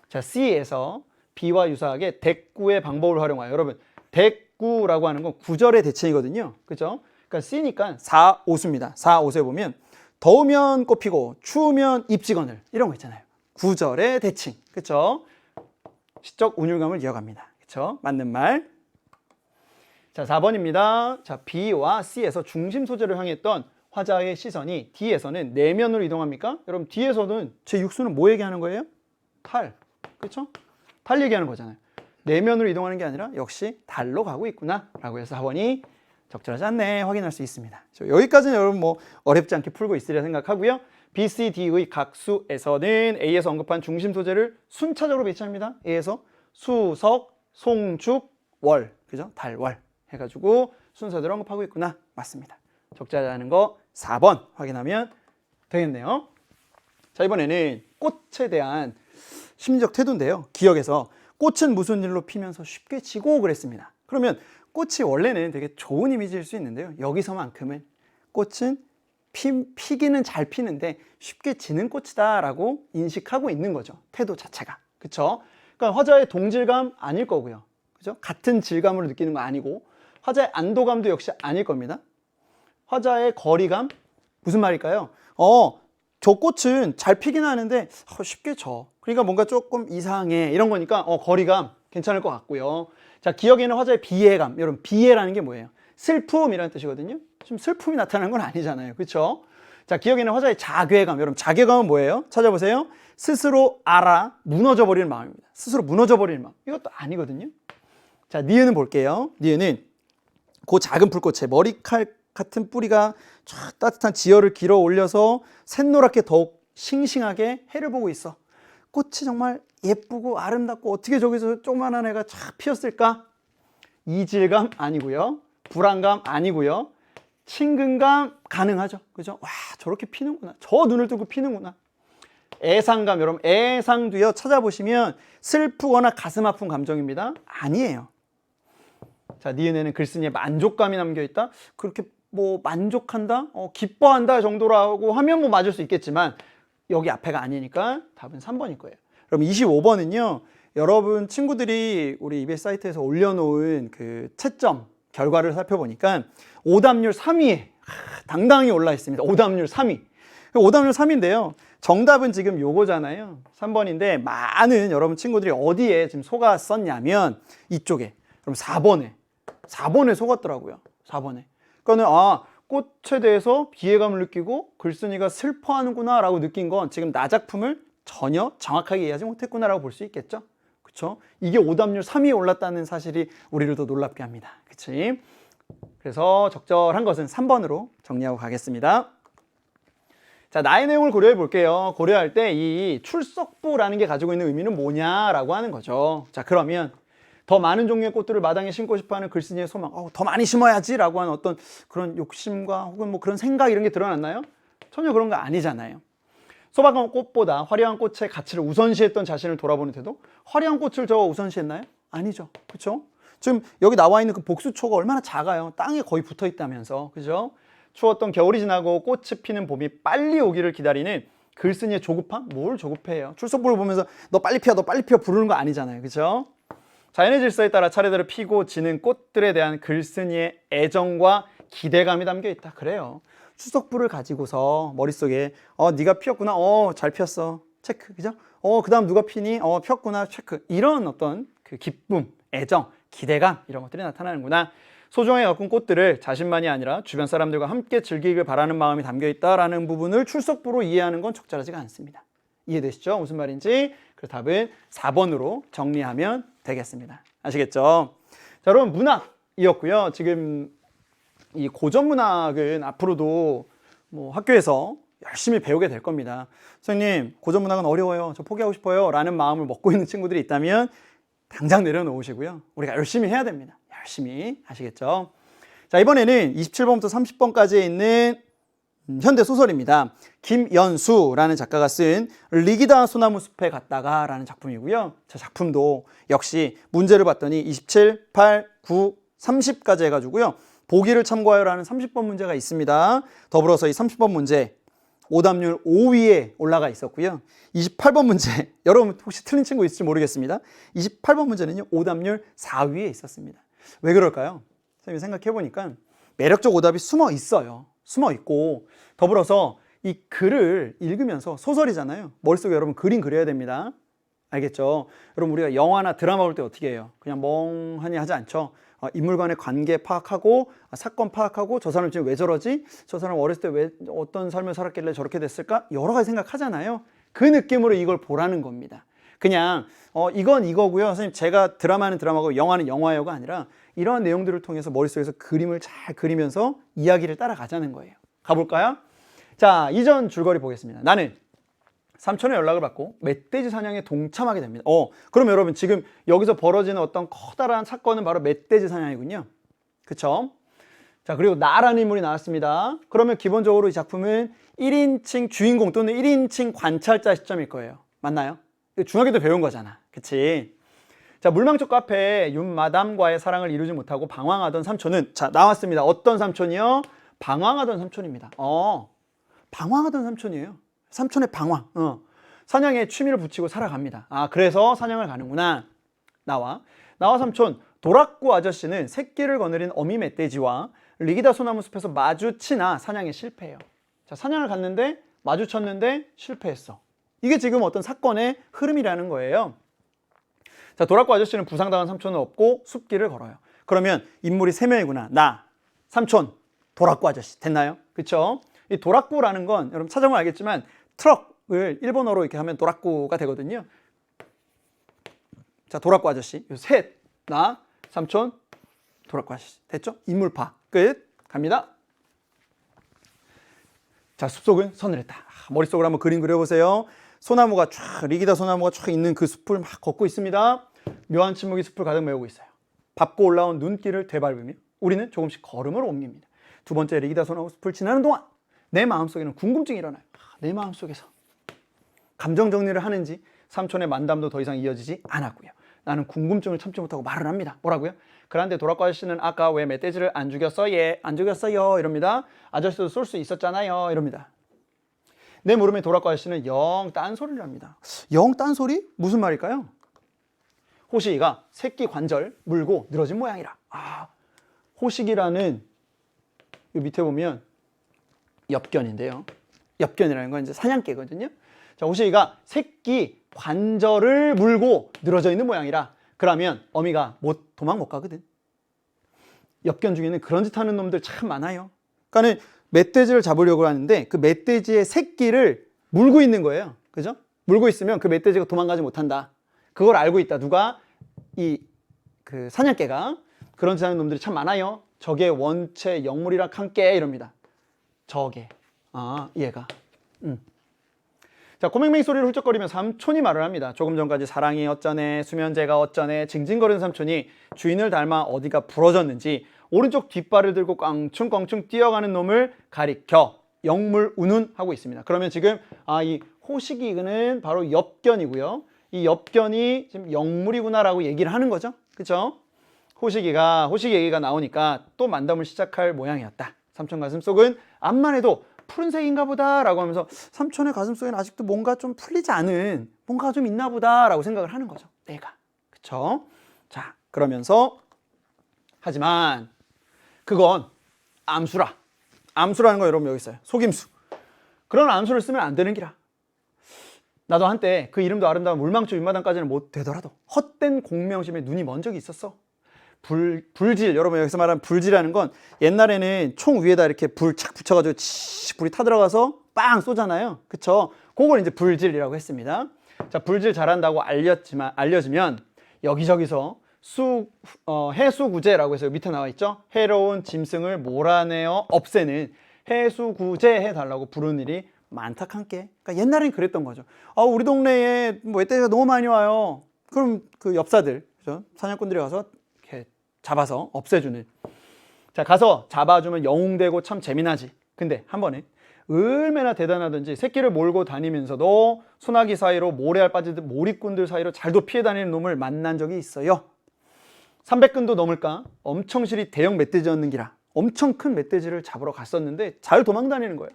자, C에서 B와 유사하게 대꾸의 방법을 활용하여 여러분 대꾸라고 하는 건 구절의 대칭이거든요. 그죠? 그러니까 C니까 4, 5수입니다. 4, 5수에 보면 더우면 꽃 피고 추우면 잎지거늘 이런 거 있잖아요. 구절의 대칭. 그쵸? 시적 운율감을 이어갑니다. 그쵸? 맞는 말. 자, 4번입니다. 자, B와 C에서 중심 소재를 향했던 화자의 시선이 D에서는 내면으로 이동합니까? 여러분, D에서는 제 육수는 뭐 얘기하는 거예요? 달. 그쵸? 달 얘기하는 거잖아요. 내면으로 이동하는 게 아니라 역시 달로 가고 있구나. 라고 해서 4번이 적절하지 않네. 확인할 수 있습니다. 여기까지는 여러분 뭐 어렵지 않게 풀고 있으리라 생각하고요. B, C, D의 각 수에서는 A에서 언급한 중심 소재를 순차적으로 배치합니다. A에서 수, 석, 송, 죽, 월. 그죠? 달, 월. 해가지고 순서대로 언급하고 있구나. 맞습니다. 적절하지 않은 거 4번 확인하면 되겠네요. 자, 이번에는 꽃에 대한 심리적 태도인데요. 기억에서 꽃은 무슨 일로 피면서 쉽게 지고 그랬습니다. 그러면 꽃이 원래는 되게 좋은 이미지일 수 있는데요. 여기서만큼은 꽃은 피기는 잘 피는데 쉽게 지는 꽃이다라고 인식하고 있는 거죠. 태도 자체가. 그쵸? 그러니까 화자의 동질감 아닐 거고요. 그죠? 같은 질감으로 느끼는 거 아니고 화자의 안도감도 역시 아닐 겁니다. 화자의 거리감? 무슨 말일까요? 저 꽃은 잘 피긴 하는데 쉽게 져. 그러니까 뭔가 조금 이상해. 이런 거니까 거리감 괜찮을 것 같고요. 자, 기억에는 화자의 비애감. 여러분, 비애라는 게 뭐예요? 슬픔이라는 뜻이거든요. 지금 슬픔이 나타나는 건 아니잖아요. 그렇죠? 자, 기억에는 화자의 자괴감. 여러분, 자괴감은 뭐예요? 찾아보세요. 스스로 알아 무너져 버리는 마음입니다. 스스로 무너져 버리는 마음. 이것도 아니거든요. 자, 니은은 볼게요. 니은은 그 작은 풀꽃에 머리칼 같은 뿌리가 쫙 따뜻한 지혈을 길어 올려서 샛노랗게 더욱 싱싱하게 해를 보고 있어. 꽃이 정말 예쁘고 아름답고 어떻게 저기서 조그만한 애가 쫙 피었을까? 이질감 아니고요. 불안감 아니고요. 친근감 가능하죠. 그죠? 와, 저렇게 피는구나. 저 눈을 뜨고 피는구나. 애상감, 여러분 애상도요. 찾아보시면 슬프거나 가슴 아픈 감정입니다. 아니에요. 자, 니은에는 글쓴이의 만족감이 담겨있다? 그렇게 뭐 만족한다? 기뻐한다 정도라고 하면 뭐 맞을 수 있겠지만 여기 앞에가 아니니까 답은 3번일 거예요. 그럼 25번은요. 여러분 친구들이 우리 EBS 사이트에서 올려놓은 그 채점 결과를 살펴보니까 오답률 3위에 당당히 올라 있습니다. 오답률 3위. 오답률 3위인데요. 정답은 지금 요거잖아요. 3번인데 많은 여러분 친구들이 어디에 지금 속았었냐면 이쪽에. 그럼 4번에 속았더라고요. 4번에. 그러니까 꽃에 대해서 비애감을 느끼고 글쓴이가 슬퍼하는구나 라고 느낀 건 지금 나 작품을 전혀 정확하게 이해하지 못했구나 라고 볼 수 있겠죠. 그쵸? 이게 오답률 3위에 올랐다는 사실이 우리를 더 놀랍게 합니다. 그치? 그래서 적절한 것은 3번으로 정리하고 가겠습니다. 자, 나의 내용을 고려해 볼게요. 고려할 때 이 출석부라는 게 가지고 있는 의미는 뭐냐라고 하는 거죠. 자, 그러면 더 많은 종류의 꽃들을 마당에 심고 싶어하는 글쓴이의 소망, 더 많이 심어야지라고 하는 어떤 그런 욕심과 혹은 뭐 그런 생각 이런 게 드러났나요? 전혀 그런 거 아니잖아요. 소박한 꽃보다 화려한 꽃의 가치를 우선시했던 자신을 돌아보는 태도? 화려한 꽃을 저 우선시했나요? 아니죠. 그렇죠? 지금 여기 나와 있는 그 복수초가 얼마나 작아요. 땅에 거의 붙어 있다면서. 그죠? 추웠던 겨울이 지나고 꽃이 피는 봄이 빨리 오기를 기다리는 글쓴이의 조급함? 뭘 조급해요? 출석부를 보면서 너 빨리 피어 부르는 거 아니잖아요. 그렇죠? 자연의 질서에 따라 차례대로 피고 지는 꽃들에 대한 글쓴이의 애정과 기대감이 담겨 있다. 그래요. 출석부를 가지고서 머릿속에 네가 피었구나. 잘 피었어. 체크. 그죠? 그다음 누가 피니? 피었구나. 체크. 이런 어떤 그 기쁨, 애정, 기대감 이런 것들이 나타나는구나. 소중하게 가꾼 꽃들을 자신만이 아니라 주변 사람들과 함께 즐기길 바라는 마음이 담겨 있다라는 부분을 출석부로 이해하는 건 적절하지가 않습니다. 이해되시죠? 무슨 말인지? 그 답은 4번으로 정리하면 되겠습니다. 아시겠죠? 자, 여러분 문학이었고요. 지금 이 고전 문학은 앞으로도 뭐 학교에서 열심히 배우게 될 겁니다. 선생님, 고전 문학은 어려워요. 저 포기하고 싶어요. 라는 마음을 먹고 있는 친구들이 있다면 당장 내려놓으시고요. 우리가 열심히 해야 됩니다. 열심히. 아시겠죠? 자, 이번에는 27번부터 30번까지에 있는 현대 소설입니다. 김연수라는 작가가 쓴 리기다 소나무 숲에 갔다가 라는 작품이고요. 저 작품도 역시 문제를 봤더니 27, 8, 9, 30까지 해가지고요. 보기를 참고하여라는 30번 문제가 있습니다. 더불어서 이 30번 문제 오답률 5위에 올라가 있었고요. 28번 문제, 여러분 혹시 틀린 친구 있을지 모르겠습니다. 28번 문제는요, 오답률 4위에 있었습니다. 왜 그럴까요? 선생님이 생각해보니까 매력적 오답이 숨어 있어요. 숨어 있고, 더불어서 이 글을 읽으면서 소설이잖아요. 머릿속에 여러분 그림 그려야 됩니다. 알겠죠? 여러분 우리가 영화나 드라마 볼 때 어떻게 해요? 그냥 멍하니 하지 않죠? 인물 간의 관계 파악하고 사건 파악하고 저 사람 지금 왜 저러지? 저 사람 어렸을 때 왜 어떤 삶을 살았길래 저렇게 됐을까? 여러 가지 생각하잖아요. 그 느낌으로 이걸 보라는 겁니다. 그냥 이건 이거고요. 선생님 제가 드라마는 드라마고 영화는 영화요가 아니라 이러한 내용들을 통해서 머릿속에서 그림을 잘 그리면서 이야기를 따라가자는 거예요. 가볼까요? 자, 이전 줄거리 보겠습니다. 나는 삼촌의 연락을 받고 멧돼지 사냥에 동참하게 됩니다. 그럼 여러분 지금 여기서 벌어지는 어떤 커다란 사건은 바로 멧돼지 사냥이군요. 그쵸? 자, 그리고 나라는 인물이 나왔습니다. 그러면 기본적으로 이 작품은 1인칭 주인공 또는 1인칭 관찰자 시점일 거예요. 맞나요? 중학교 때 배운 거잖아. 그치? 자, 물망초 카페에 윤마담과의 사랑을 이루지 못하고 방황하던 삼촌은, 자, 나왔습니다. 어떤 삼촌이요? 방황하던 삼촌입니다. 방황하던 삼촌이에요. 삼촌의 방황. 사냥에 취미를 붙이고 살아갑니다. 그래서 사냥을 가는구나. 나와 삼촌 도락구 아저씨는 새끼를 거느린 어미 멧돼지와 리기다 소나무 숲에서 마주치나 사냥에 실패해요. 자, 사냥을 갔는데 마주쳤는데 실패했어. 이게 지금 어떤 사건의 흐름이라는 거예요. 자, 도락구 아저씨는 부상당한 삼촌을 업고 숲길을 걸어요. 그러면 인물이 3명이구나. 나, 삼촌, 도락구 아저씨. 됐나요? 그쵸? 이 도락구라는 건 여러분 찾아보면 알겠지만 트럭을 일본어로 이렇게 하면 도락구가 되거든요. 자, 도락구 아저씨. 셋, 나, 삼촌, 도락구 아저씨. 됐죠? 인물파. 끝. 갑니다. 자, 숲속은 서늘했다. 머릿속으로 한번 그림 그려보세요. 소나무가 쫙, 리기다 소나무가 쫙 있는 그 숲을 막 걷고 있습니다. 묘한 침묵이 숲을 가득 메우고 있어요. 밟고 올라온 눈길을 되밟으며 우리는 조금씩 걸음을 옮깁니다. 두 번째 리기다 소나무 숲을 지나는 동안 내 마음속에는 궁금증이 일어나요. 내 마음속에서 감정 정리를 하는지 삼촌의 만담도 더 이상 이어지지 않았고요. 나는 궁금증을 참지 못하고 말을 합니다. 뭐라고요? 그런데 도락구 아저씨는 아까 왜 멧돼지를 안 죽였어? 예, 안 죽였어요. 이럽니다. 아저씨도 쏠 수 있었잖아요. 이럽니다. 내 물음에 도락구 아저씨는 영 딴소리를 합니다. 영 딴소리? 무슨 말일까요? 호식이가 새끼 관절 물고 늘어진 모양이라. 호식이라는 이 밑에 보면 엽견인데요. 엽견이라는 건 이제 사냥개거든요. 자, 호식이가 새끼 관절을 물고 늘어져 있는 모양이라. 그러면 어미가 도망 못 가거든. 엽견 중에는 그런 짓 하는 놈들 참 많아요. 그러니까는 멧돼지를 잡으려고 하는데 그 멧돼지의 새끼를 물고 있는 거예요. 그죠? 물고 있으면 그 멧돼지가 도망가지 못한다. 그걸 알고 있다. 누가? 그 사냥개가. 그런 짓 하는 놈들이 참 많아요. 적의 원체 영물이라 함께 이럽니다. 적의. 얘가. 자, 코맹맹이 소리를 훌쩍거리며 삼촌이 말을 합니다. 조금 전까지 사랑이 어쩌네, 수면제가 어쩌네, 징징거리는 삼촌이 주인을 닮아 어디가 부러졌는지 오른쪽 뒷발을 들고 껑충껑충 뛰어가는 놈을 가리켜 영물 운운하고 있습니다. 그러면 지금 이 호식이는 바로 엽견이고요. 이 엽견이 지금 영물이구나라고 얘기를 하는 거죠. 그렇죠? 호식이 얘기가 나오니까 또 만담을 시작할 모양이었다. 삼촌 가슴속은 암만 해도 푸른색인가 보다 라고 하면서 삼촌의 가슴속에는 아직도 뭔가 좀 풀리지 않은 뭔가 좀 있나 보다 라고 생각을 하는 거죠. 내가. 그쵸? 자, 그러면서 하지만 그건 암수라. 암수라는 거 여러분 여기 있어요. 속임수. 그런 암수를 쓰면 안 되는 기라. 나도 한때 그 이름도 아름다운 물망초 윗마당까지는 못 되더라도 헛된 공명심에 눈이 먼 적이 있었어. 불질, 여러분 여기서 말하는 불질이라는 건 옛날에는 총 위에다 이렇게 불 착 붙여가지고 불이 타들어가서 빵 쏘잖아요. 그쵸? 그걸 이제 불질이라고 했습니다. 자, 불질 잘한다고 알려지면 여기저기서 해수구제라고 해서 밑에 나와 있죠. 해로운 짐승을 몰아내어 없애는 해수구제 해달라고 부르는 일이 많다 칸게. 그러니까 옛날엔 그랬던 거죠. 우리 동네에 뭐 멧돼지가 너무 많이 와요. 그럼 그 엽사들, 그죠? 사냥꾼들이 가서 이렇게 잡아서 없애주는. 자, 가서 잡아주면 영웅되고 참 재미나지. 근데 한 번에 얼마나 대단하든지 새끼를 몰고 다니면서도 소나기 사이로 모래알 빠지듯 몰입꾼들 사이로 잘도 피해 다니는 놈을 만난 적이 있어요. 300근도 넘을까? 엄청 실이 대형 멧돼지였는기라. 엄청 큰 멧돼지를 잡으러 갔었는데 잘 도망 다니는 거예요.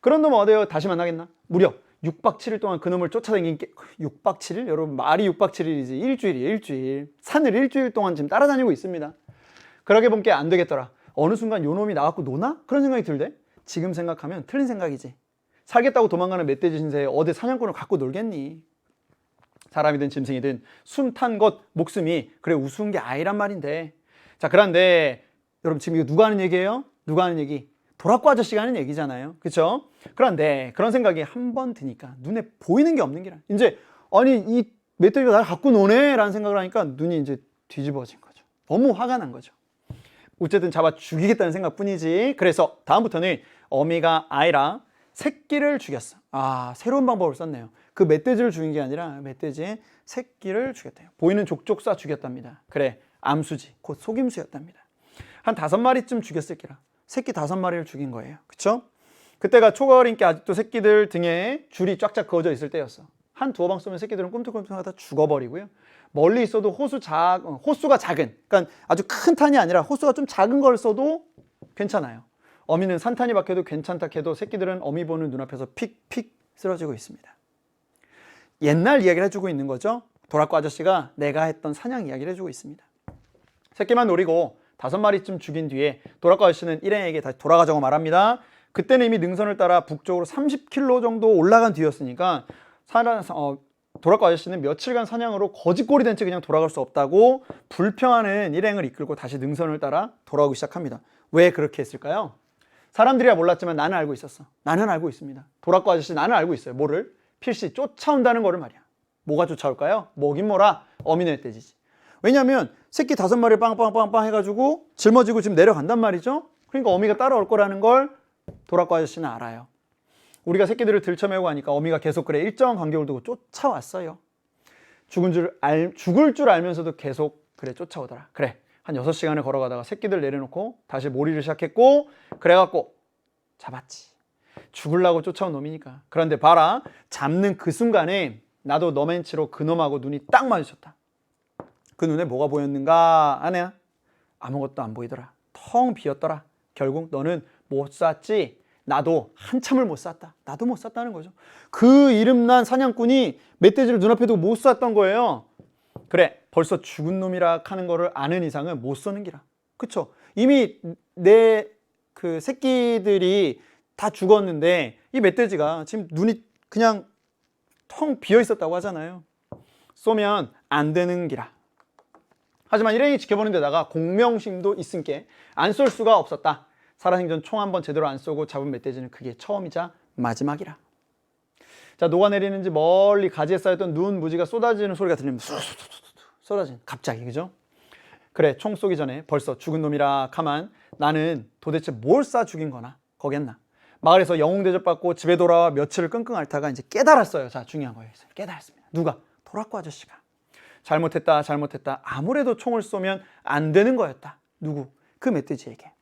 그런 놈 어때요? 다시 만나겠나? 무려 6박 7일 동안 그 놈을 쫓아다닌 게 6박 7일? 여러분 말이 6박 7일이지 일주일이에요. 일주일. 산을 일주일 동안 지금 따라다니고 있습니다. 그러게 본 게 안 되겠더라. 어느 순간 요 놈이 나갖고 노나? 그런 생각이 들대. 지금 생각하면 틀린 생각이지. 살겠다고 도망가는 멧돼지 신세에 어디 사냥꾼을 갖고 놀겠니? 사람이든 짐승이든 숨 탄 것 목숨이 그래 우스운 게 아니란 말인데. 자, 그런데 여러분 지금 이거 누가 하는 얘기예요? 누가 하는 얘기? 도라꾸 아저씨가 하는 얘기잖아요. 그렇죠? 그런데 그런 생각이 한 번 드니까 눈에 보이는 게 없는 게라. 이제 아니 이 멧돼지가 나를 갖고 노네 라는 생각을 하니까 눈이 이제 뒤집어진 거죠. 너무 화가 난 거죠. 어쨌든 잡아 죽이겠다는 생각뿐이지. 그래서 다음부터는 어미가 아니라 새끼를 죽였어. 새로운 방법을 썼네요. 그 멧돼지를 죽인 게 아니라 멧돼지의 새끼를 죽였대요. 보이는 족족 쏴 죽였답니다. 그래, 암수지, 곧 속임수였답니다. 한 5마리쯤 죽였을 게라. 새끼 5마리를 죽인 거예요. 그쵸? 그때가 초가을인께 아직도 새끼들 등에 줄이 쫙쫙 그어져 있을 때였어. 한 두어 방 쏘면 새끼들은 꿈틀꿈틀하다 죽어버리고요. 멀리 있어도 호수가 작은, 그러니까 아주 큰 탄이 아니라 호수가 좀 작은 걸 쏘도 괜찮아요. 어미는 산탄이 박혀도 괜찮다 해도 새끼들은 어미 보는 눈앞에서 픽픽 쓰러지고 있습니다. 옛날 이야기를 해주고 있는 거죠. 도라꾸 아저씨가 내가 했던 사냥 이야기를 해주고 있습니다. 새끼만 노리고 5마리쯤 죽인 뒤에 도라꾸 아저씨는 일행에게 다시 돌아가자고 말합니다. 그때는 이미 능선을 따라 북쪽으로 30km 정도 올라간 뒤였으니까 도라꾸 아저씨는 며칠간 사냥으로 거짓골이 된 채 그냥 돌아갈 수 없다고 불평하는 일행을 이끌고 다시 능선을 따라 돌아오기 시작합니다. 왜 그렇게 했을까요? 사람들이야 몰랐지만 나는 알고 있었어. 나는 알고 있습니다. 도라꾸 아저씨 나는 알고 있어요. 뭐를? 필시 쫓아온다는 거를 말이야. 뭐가 쫓아올까요? 뭐긴 뭐라 어미네 멧돼지지. 왜냐하면 새끼 5마리 빵빵빵빵 해가지고 짊어지고 지금 내려간단 말이죠. 그러니까 어미가 따라올 거라는 걸 도라꾸 아저씨는 알아요. 우리가 새끼들을 들쳐매고 하니까 어미가 계속 그래 일정한 간격을 두고 쫓아왔어요. 죽을 줄 알면서도 계속 그래 쫓아오더라. 그래 한 6시간을 걸어가다가 새끼들 내려놓고 다시 몰이를 시작했고 그래갖고 잡았지. 죽으려고 쫓아온 놈이니까. 그런데 봐라, 잡는 그 순간에 나도 너맨치로 그놈하고 눈이 딱 마주쳤다. 그 눈에 뭐가 보였는가 아내야? 아무것도 안 보이더라. 텅 비었더라. 결국 너는 못 쐈지. 나도 한참을 못 쐈다. 나도 못 쐈다는 거죠. 그 이름난 사냥꾼이 멧돼지를 눈앞에 두고 못 쐈던 거예요. 그래, 벌써 죽은 놈이라 하는 거를 아는 이상은 못 쏘는 기라. 그쵸? 이미 내 그 새끼들이 다 죽었는데 이 멧돼지가 지금 눈이 그냥 텅 비어 있었다고 하잖아요. 쏘면 안 되는 기라. 하지만 일행이 지켜보는 데다가 공명심도 있은께 안 쏠 수가 없었다. 살아생전 총 한 번 제대로 안 쏘고 잡은 멧돼지는 그게 처음이자 마지막이라. 자, 녹아내리는지 멀리 가지에 쌓였던 눈 무지가 쏟아지는 소리가 들리면서 쏟아진 갑자기, 그죠? 그래, 총 쏘기 전에 벌써 죽은 놈이라 가만 나는 도대체 뭘 쏴 죽인 거나 거겠나. 마을에서 영웅 대접받고 집에 돌아와 며칠을 끙끙 앓다가 이제 깨달았어요. 자, 중요한 거예요. 깨달았습니다. 누가? 도라꾸 아저씨가. 잘못했다. 아무래도 총을 쏘면 안 되는 거였다. 누구? 그 멧돼지에게.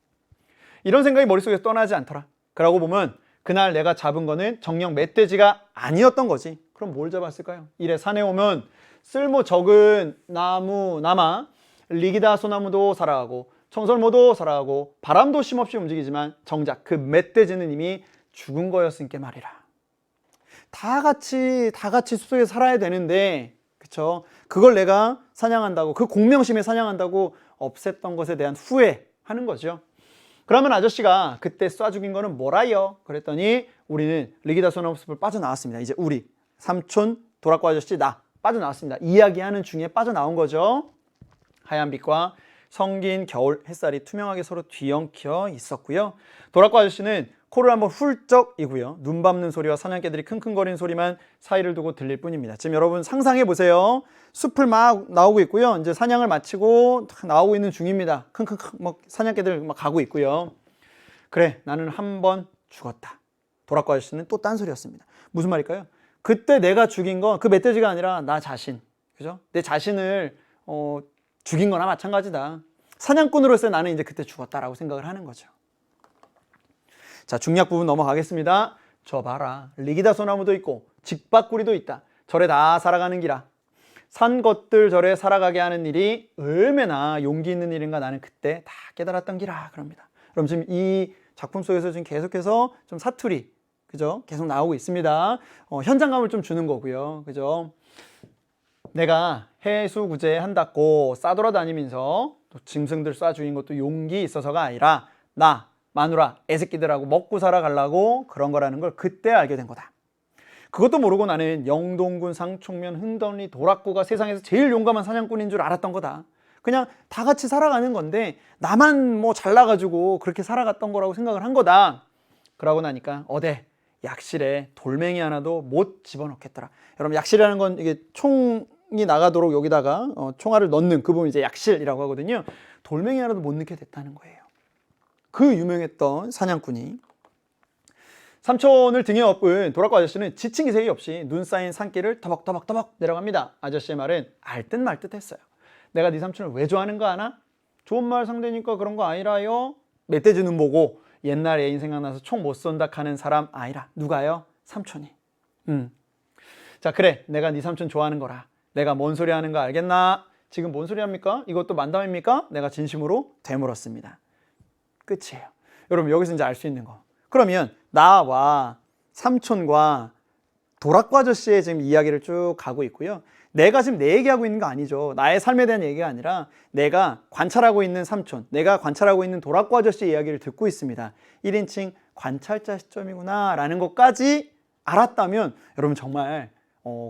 이런 생각이 머릿속에서 떠나지 않더라. 그러고 보면 그날 내가 잡은 거는 정녕 멧돼지가 아니었던 거지. 그럼 뭘 잡았을까요? 이래 산에 오면 쓸모 적은 나무 남아 리기다 소나무도 살아가고 청설모도 살아가고 바람도 쉼없이 움직이지만 정작 그 멧돼지는 이미 죽은 거였으니까 말이라. 다 같이 숲속에 살아야 되는데, 그쵸? 그걸 내가 사냥한다고, 그 공명심에 사냥한다고 없앴던 것에 대한 후회하는 거죠. 그러면 아저씨가 그때 쏴 죽인 거는 뭐라요? 그랬더니 우리는 리기다 소나무 숲을 빠져나왔습니다. 이제 우리 삼촌 도라코 아저씨 나 빠져나왔습니다. 이야기하는 중에 빠져나온 거죠. 하얀 빛과 성긴 겨울 햇살이 투명하게 서로 뒤엉켜 있었고요. 도라코 아저씨는 코를 한번 훌쩍이고요. 눈 밟는 소리와 사냥개들이 킁킁거리는 소리만 사이를 두고 들릴 뿐입니다. 지금 여러분 상상해 보세요. 숲을 막 나오고 있고요. 이제 사냥을 마치고 나오고 있는 중입니다. 킁킁 막 사냥개들 막 가고 있고요. 그래, 나는 한 번 죽었다. 도라코 아저씨는 또 딴소리였습니다. 무슨 말일까요? 그때 내가 죽인 건 그 멧돼지가 아니라 나 자신. 그죠? 내 자신을 죽인 거나 마찬가지다. 사냥꾼으로서 나는 이제 그때 죽었다라고 생각을 하는 거죠. 자, 중략 부분 넘어가겠습니다. 저 봐라. 리기다 소나무도 있고 직박구리도 있다. 절에 다 살아가는 기라. 산 것들 절에 살아가게 하는 일이 얼마나 용기 있는 일인가 나는 그때 다 깨달았던 기라. 그럽니다. 그럼 지금 이 작품 속에서 지금 계속해서 좀 사투리, 그죠? 계속 나오고 있습니다. 현장감을 좀 주는 거고요. 그죠? 내가 해수구제 한다고 싸돌아다니면서 또 짐승들 쏴 죽인 것도 용기 있어서가 아니라 나 마누라 애새끼들하고 먹고 살아가려고 그런 거라는 걸 그때 알게 된 거다. 그것도 모르고 나는 영동군 상총면 흥덕리 도락구가 세상에서 제일 용감한 사냥꾼인 줄 알았던 거다. 그냥 다 같이 살아가는 건데 나만 뭐 잘나가지고 그렇게 살아갔던 거라고 생각을 한 거다. 그러고 나니까 어대 약실에 돌멩이 하나도 못 집어넣겠더라. 여러분, 약실이라는 건 이게 총이 나가도록 여기다가 총알을 넣는 그 부분 이제 약실이라고 하거든요. 돌멩이 하나도 못 넣게 됐다는 거예요. 그 유명했던 사냥꾼이. 삼촌을 등에 업은 도라코 아저씨는 지친 기색이 없이 눈 쌓인 산길을 터벅터벅터벅 내려갑니다. 아저씨의 말은 알듯 말듯 했어요. 내가 네 삼촌을 왜 좋아하는 거 아나? 좋은 말 상대니까 그런 거 아니라요. 멧돼지 눈 보고 옛날 애인 생각나서 총 못 쏜다 하는 사람 아니라. 누가요? 삼촌이. 자, 그래, 내가 네 삼촌 좋아하는 거라. 내가 뭔 소리 하는 거 알겠나? 지금 뭔 소리 합니까? 이것도 만담입니까? 내가 진심으로 되물었습니다. 끝이에요. 여러분, 여기서 이제 알 수 있는 거. 그러면 나와 삼촌과 도라코 아저씨의 지금 이야기를 쭉 가고 있고요. 내가 지금 내 얘기하고 있는 거 아니죠. 나의 삶에 대한 얘기가 아니라 내가 관찰하고 있는 삼촌, 내가 관찰하고 있는 도라코 아저씨의 이야기를 듣고 있습니다. 1인칭 관찰자 시점이구나 라는 것까지 알았다면 여러분 정말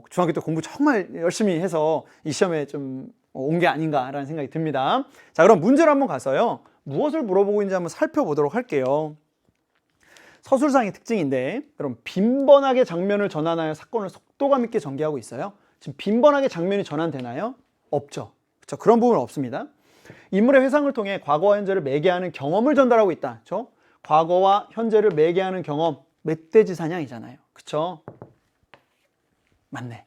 중학교 때 공부 정말 열심히 해서 이 시험에 좀 온 게 아닌가라는 생각이 듭니다. 자, 그럼 문제를 한번 가서요. 무엇을 물어보고 있는지 한번 살펴보도록 할게요. 서술상의 특징인데, 여러분 빈번하게 장면을 전환하여 사건을 속도감 있게 전개하고 있어요. 지금 빈번하게 장면이 전환되나요? 없죠. 그렇죠? 그런 부분은 없습니다. 인물의 회상을 통해 과거와 현재를 매개하는 경험을 전달하고 있다. 그렇죠? 과거와 현재를 매개하는 경험, 멧돼지 사냥이잖아요. 그렇죠? 맞네.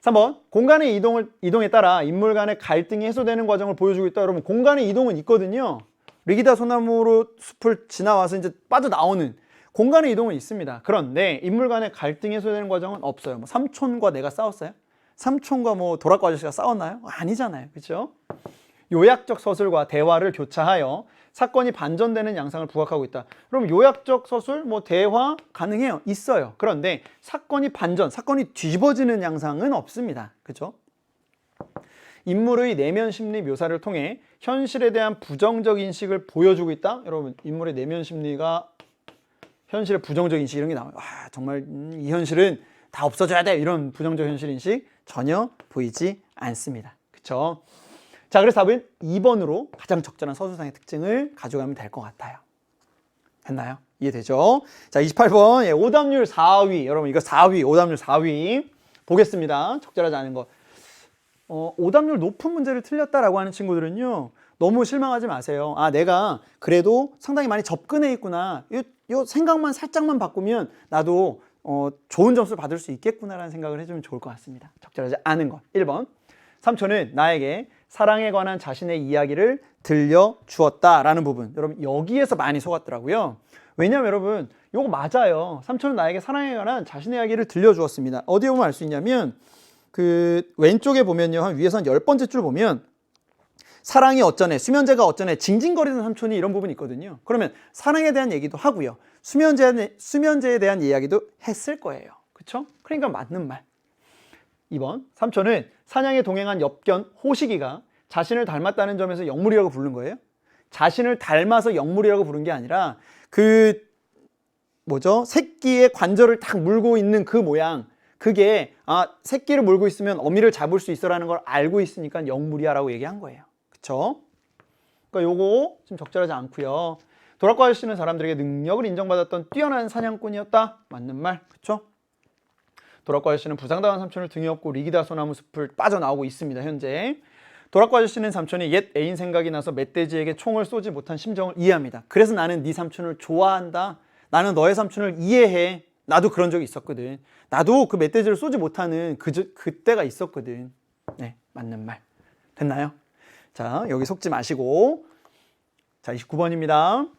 3번, 공간의 이동에 따라 인물 간의 갈등이 해소되는 과정을 보여주고 있다. 여러분, 공간의 이동은 있거든요. 리기다 소나무로 숲을 지나와서 이제 빠져나오는 공간의 이동은 있습니다. 그런데 인물 간의 갈등이 해소되는 과정은 없어요. 뭐 삼촌과 내가 싸웠어요? 삼촌과 뭐 도라코 아저씨가 싸웠나요? 아니잖아요. 그렇죠? 요약적 서술과 대화를 교차하여 사건이 반전되는 양상을 부각하고 있다. 그럼 요약적 서술, 뭐 대화 가능해요. 있어요. 그런데 사건이 반전, 사건이 뒤집어지는 양상은 없습니다. 그렇죠? 인물의 내면 심리 묘사를 통해 현실에 대한 부정적 인식을 보여주고 있다. 여러분, 인물의 내면 심리가 현실의 부정적 인식 이런 게 나와요. 아, 정말 이 현실은 다 없어져야 돼. 이런 부정적 현실 인식 전혀 보이지 않습니다. 그렇죠? 자, 그래서 답은 2번으로 가장 적절한 서술상의 특징을 가져가면 될 것 같아요. 됐나요? 이해되죠? 자, 28번 오답률 4위. 여러분 이거 4위, 오답률 4위 보겠습니다. 적절하지 않은 거. 오답률 높은 문제를 틀렸다라고 하는 친구들은요, 너무 실망하지 마세요. 아, 내가 그래도 상당히 많이 접근해 있구나. 요 생각만 살짝만 바꾸면 나도 좋은 점수를 받을 수 있겠구나라는 생각을 해주면 좋을 것 같습니다. 적절하지 않은 것. 1번. 삼촌은 나에게 사랑에 관한 자신의 이야기를 들려주었다라는 부분. 여러분 여기에서 많이 속았더라고요. 왜냐면 여러분 요거 맞아요. 삼촌은 나에게 사랑에 관한 자신의 이야기를 들려주었습니다. 어디에 보면 알 수 있냐면 그 왼쪽에 보면요, 한 위에서 한 10번째 줄 보면 사랑이 어쩌네, 수면제가 어쩌네, 징징거리는 삼촌이 이런 부분이 있거든요. 그러면 사랑에 대한 얘기도 하고요. 수면제에 대한 이야기도 했을 거예요. 그쵸? 그러니까 맞는 말. 2번, 삼촌은 사냥에 동행한 엽견 호식이가 자신을 닮았다는 점에서 영물이라고 부른 거예요. 자신을 닮아서 영물이라고 부른 게 아니라 새끼의 관절을 딱 물고 있는 그 모양, 그게 새끼를 물고 있으면 어미를 잡을 수 있어라는 걸 알고 있으니까 영물이야 라고 얘기한 거예요. 그쵸? 그러니까 요거 좀 적절하지 않고요. 도라코 아저씨는 사람들에게 능력을 인정받았던 뛰어난 사냥꾼이었다. 맞는 말. 그쵸? 도라코 아저씨는 부상당한 삼촌을 등에 업고 리기다 소나무 숲을 빠져나오고 있습니다. 현재 도라코 아저씨는 삼촌이 옛 애인 생각이 나서 멧돼지에게 총을 쏘지 못한 심정을 이해합니다. 그래서 나는 네 삼촌을 좋아한다. 나는 너의 삼촌을 이해해. 나도 그런 적이 있었거든. 나도 그 멧돼지를 쏘지 못하는 그때가 있었거든. 네, 맞는 말. 됐나요? 자, 여기 속지 마시고. 자, 29번입니다.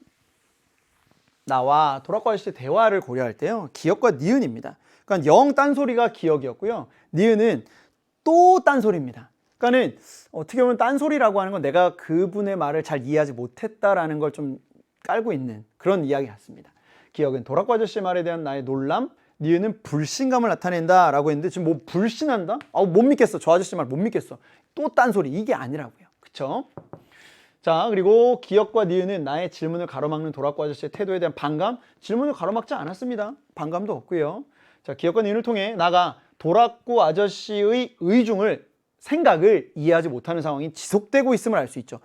나와 도라코 아저씨의 대화를 고려할 때요, 기역과 니은입니다. 그러니까 영 딴소리가 기역이었고요, 니은은 또 딴소리입니다. 그러니까는 어떻게 보면 딴소리라고 하는 건 내가 그분의 말을 잘 이해하지 못했다라는 걸 좀 깔고 있는 그런 이야기 같습니다. 기역은 도라코 아저씨의 말에 대한 나의 놀람, 니은은 불신감을 나타낸다 라고 했는데 지금 뭐 불신한다? 못 믿겠어. 저 아저씨 말 못 믿겠어. 또 딴소리. 이게 아니라고요. 그쵸? 자, 그리고 기역과 니은은 나의 질문을 가로막는 도라코 아저씨의 태도에 대한 반감, 질문을 가로막지 않았습니다. 반감도 없고요. 자, 기역과 니은을 통해 나가 도라코 아저씨의 생각을 이해하지 못하는 상황이 지속되고 있음을 알 수 있죠.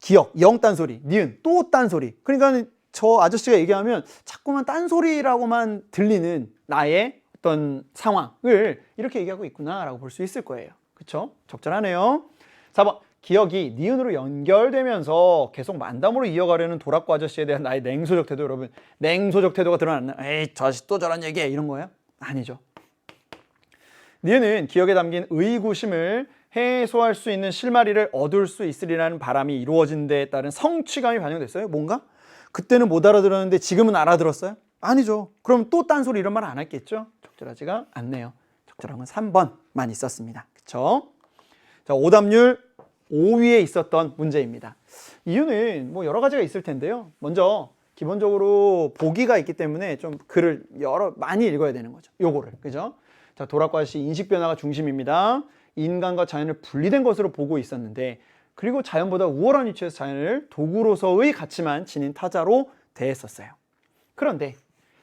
기역, 영 딴소리, 니은, 또 딴소리. 그러니까 저 아저씨가 얘기하면 자꾸만 딴소리라고만 들리는 나의 어떤 상황을 이렇게 얘기하고 있구나라고 볼 수 있을 거예요. 그쵸? 적절하네요. 4번, 기억이 니은으로 연결되면서 계속 만담으로 이어가려는 도라코 아저씨에 대한 나의 냉소적 태도. 여러분, 냉소적 태도가 드러났나? 에이, 저 아저씨 또 저런 얘기해. 이런 거예요? 아니죠. 니은은 기억에 담긴 의구심을 해소할 수 있는 실마리를 얻을 수 있으리라는 바람이 이루어진 데에 따른 성취감이 반영됐어요. 뭔가? 그때는 못 알아들었는데 지금은 알아들었어요? 아니죠. 그럼 또 딴소리 이런 말 안 했겠죠? 적절하지가 않네요. 적절한 건 3번만 있었습니다. 그쵸? 자, 오답률 5위에 있었던 문제입니다. 이유는 뭐 여러 가지가 있을 텐데요. 먼저 기본적으로 보기가 있기 때문에 좀 글을 많이 읽어야 되는 거죠. 요거를. 그죠? 자, 도라코 아저씨 인식 변화가 중심입니다. 인간과 자연을 분리된 것으로 보고 있었는데, 그리고 자연보다 우월한 위치에서 자연을 도구로서의 가치만 지닌 타자로 대했었어요. 그런데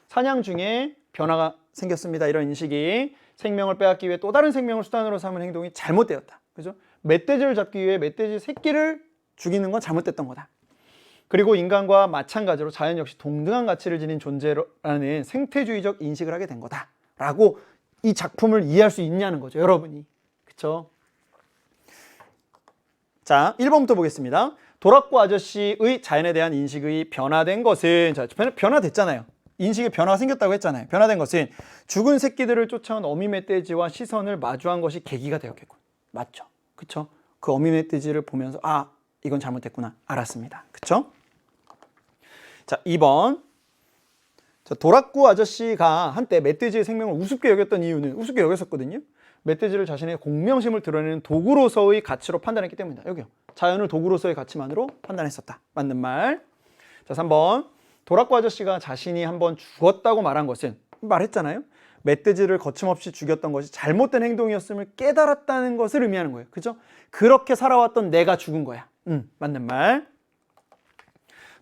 사냥 중에 변화가 생겼습니다. 이런 인식이 생명을 빼앗기 위해 또 다른 생명을 수단으로 삼은 행동이 잘못되었다. 그죠? 멧돼지를 잡기 위해 멧돼지 새끼를 죽이는 건 잘못됐던 거다. 그리고 인간과 마찬가지로 자연 역시 동등한 가치를 지닌 존재라는 생태주의적 인식을 하게 된 거다. 라고 이 작품을 이해할 수 있냐는 거죠. 여러분이. 그쵸? 자, 1번부터 보겠습니다. 도라코 아저씨의 자연에 대한 인식의 변화된 것은, 자, 변화됐잖아요. 인식의 변화가 생겼다고 했잖아요. 변화된 것은 죽은 새끼들을 쫓아온 어미 멧돼지와 시선을 마주한 것이 계기가 되었겠군. 맞죠? 그쵸? 그 어미 멧돼지를 보면서 이건 잘못됐구나 알았습니다. 그쵸? 자, 2번. 자, 도라코 아저씨가 한때 멧돼지의 생명을 우습게 여겼던 이유는, 우습게 여겼었거든요. 멧돼지를 자신의 공명심을 드러내는 도구로서의 가치로 판단했기 때문이다. 여기요. 자연을 도구로서의 가치만으로 판단했었다. 맞는 말. 자, 3번. 도라코 아저씨가 자신이 한번 죽었다고 말한 것은, 말했잖아요. 멧돼지를 거침없이 죽였던 것이 잘못된 행동이었음을 깨달았다는 것을 의미하는 거예요. 그죠? 그렇게 살아왔던 내가 죽은 거야. 맞는 말.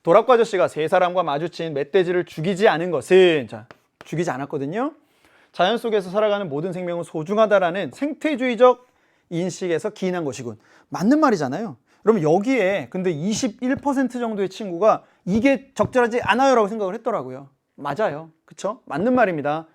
도라코 아저씨가 세 사람과 마주친 멧돼지를 죽이지 않은 것은, 자, 죽이지 않았거든요. 자연 속에서 살아가는 모든 생명은 소중하다라는 생태주의적 인식에서 기인한 것이군. 맞는 말이잖아요. 그러면 여기에 근데 21% 정도의 친구가 이게 적절하지 않아요 라고 생각을 했더라고요. 맞아요. 그쵸? 맞는 말입니다.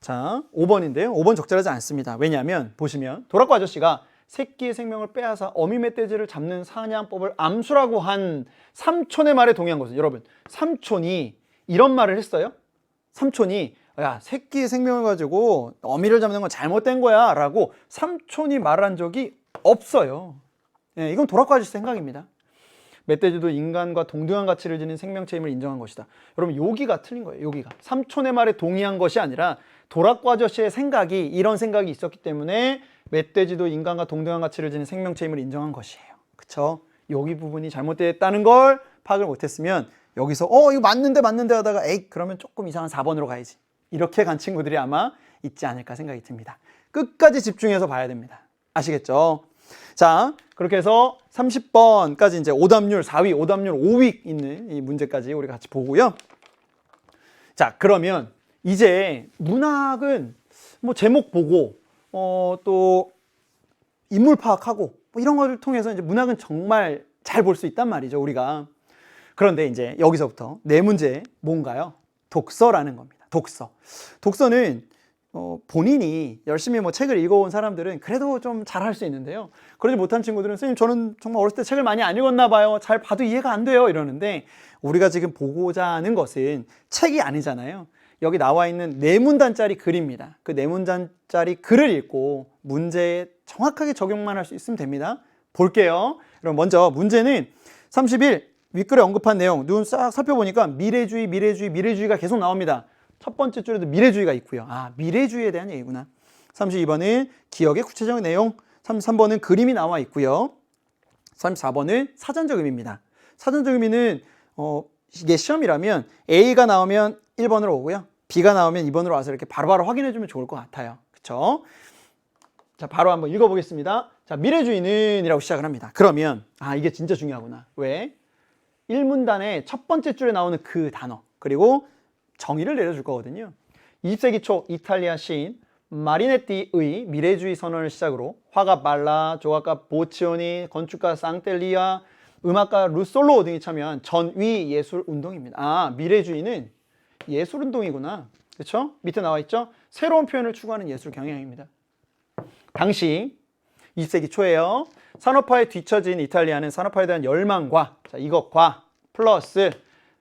자, 5번인데요. 5번 적절하지 않습니다. 왜냐하면 보시면 도라코 아저씨가 새끼의 생명을 빼앗아 어미 멧돼지를 잡는 사냥법을 암수라고 한 삼촌의 말에 동의한 것은, 여러분, 삼촌이 이런 말을 했어요? 삼촌이 야, 새끼의 생명을 가지고 어미를 잡는 건 잘못된 거야 라고 삼촌이 말한 적이 없어요. 예, 이건 도라코 아저씨 생각입니다. 멧돼지도 인간과 동등한 가치를 지닌 생명체임을 인정한 것이다. 여러분 여기가 틀린 거예요. 여기가 삼촌의 말에 동의한 것이 아니라 도라코 아저씨의 생각이 이런 생각이 있었기 때문에 멧돼지도 인간과 동등한 가치를 지닌 생명체임을 인정한 것이에요. 그쵸? 여기 부분이 잘못됐다는 걸 파악을 못했으면 여기서 이거 맞는데 하다가 에이 그러면 조금 이상한 4번으로 가야지 이렇게 간 친구들이 아마 있지 않을까 생각이 듭니다. 끝까지 집중해서 봐야 됩니다. 아시겠죠? 자, 그렇게 해서 30번까지 이제 오답률 4위, 오답률 5위 있는 이 문제까지 우리 같이 보고요. 자, 그러면 이제 문학은 뭐 제목 보고 또 인물 파악하고 뭐 이런 것을 통해서 이제 문학은 정말 잘 볼 수 있단 말이죠, 우리가. 그런데 이제 여기서부터 네 문제 뭔가요? 독서라는 겁니다. 독서는 본인이 열심히 뭐 책을 읽어온 사람들은 그래도 좀 잘할 수 있는데요. 그러지 못한 친구들은 선생님 저는 정말 어렸을 때 책을 많이 안 읽었나 봐요. 잘 봐도 이해가 안 돼요. 이러는데 우리가 지금 보고자 하는 것은 책이 아니잖아요. 여기 나와 있는 4문단짜리 글입니다. 그 4문단짜리 글을 읽고 문제에 정확하게 적용만 할 수 있으면 됩니다. 볼게요. 그럼 먼저 문제는 31 윗글에 언급한 내용 눈 싹 살펴보니까 미래주의가 계속 나옵니다. 첫 번째 줄에도 미래주의가 있고요. 미래주의에 대한 얘기구나. 32번은 기억의 구체적인 내용, 33번은 그림이 나와 있고요. 34번은 사전적 의미입니다. 사전적 의미는 이게 시험이라면 A가 나오면 1번으로 오고요. B가 나오면 2번으로 와서 이렇게 바로바로 확인해 주면 좋을 것 같아요. 그쵸? 자, 바로 한번 읽어보겠습니다. 자, 미래주의는 이라고 시작을 합니다. 그러면 이게 진짜 중요하구나. 왜? 1문단의 첫 번째 줄에 나오는 그 단어 그리고 정의를 내려줄 거거든요. 20세기 초 이탈리아 시인 마리네티의 미래주의 선언을 시작으로 화가 발라, 조각가 보치오니, 건축가 쌍텔리아, 음악가 루솔로 등이 참여한 전위 예술 운동입니다. 미래주의는 예술 운동이구나. 그렇죠? 밑에 나와 있죠? 새로운 표현을 추구하는 예술 경향입니다. 당시 20세기 초에요. 산업화에 뒤처진 이탈리아는 산업화에 대한 열망과 이것과 플러스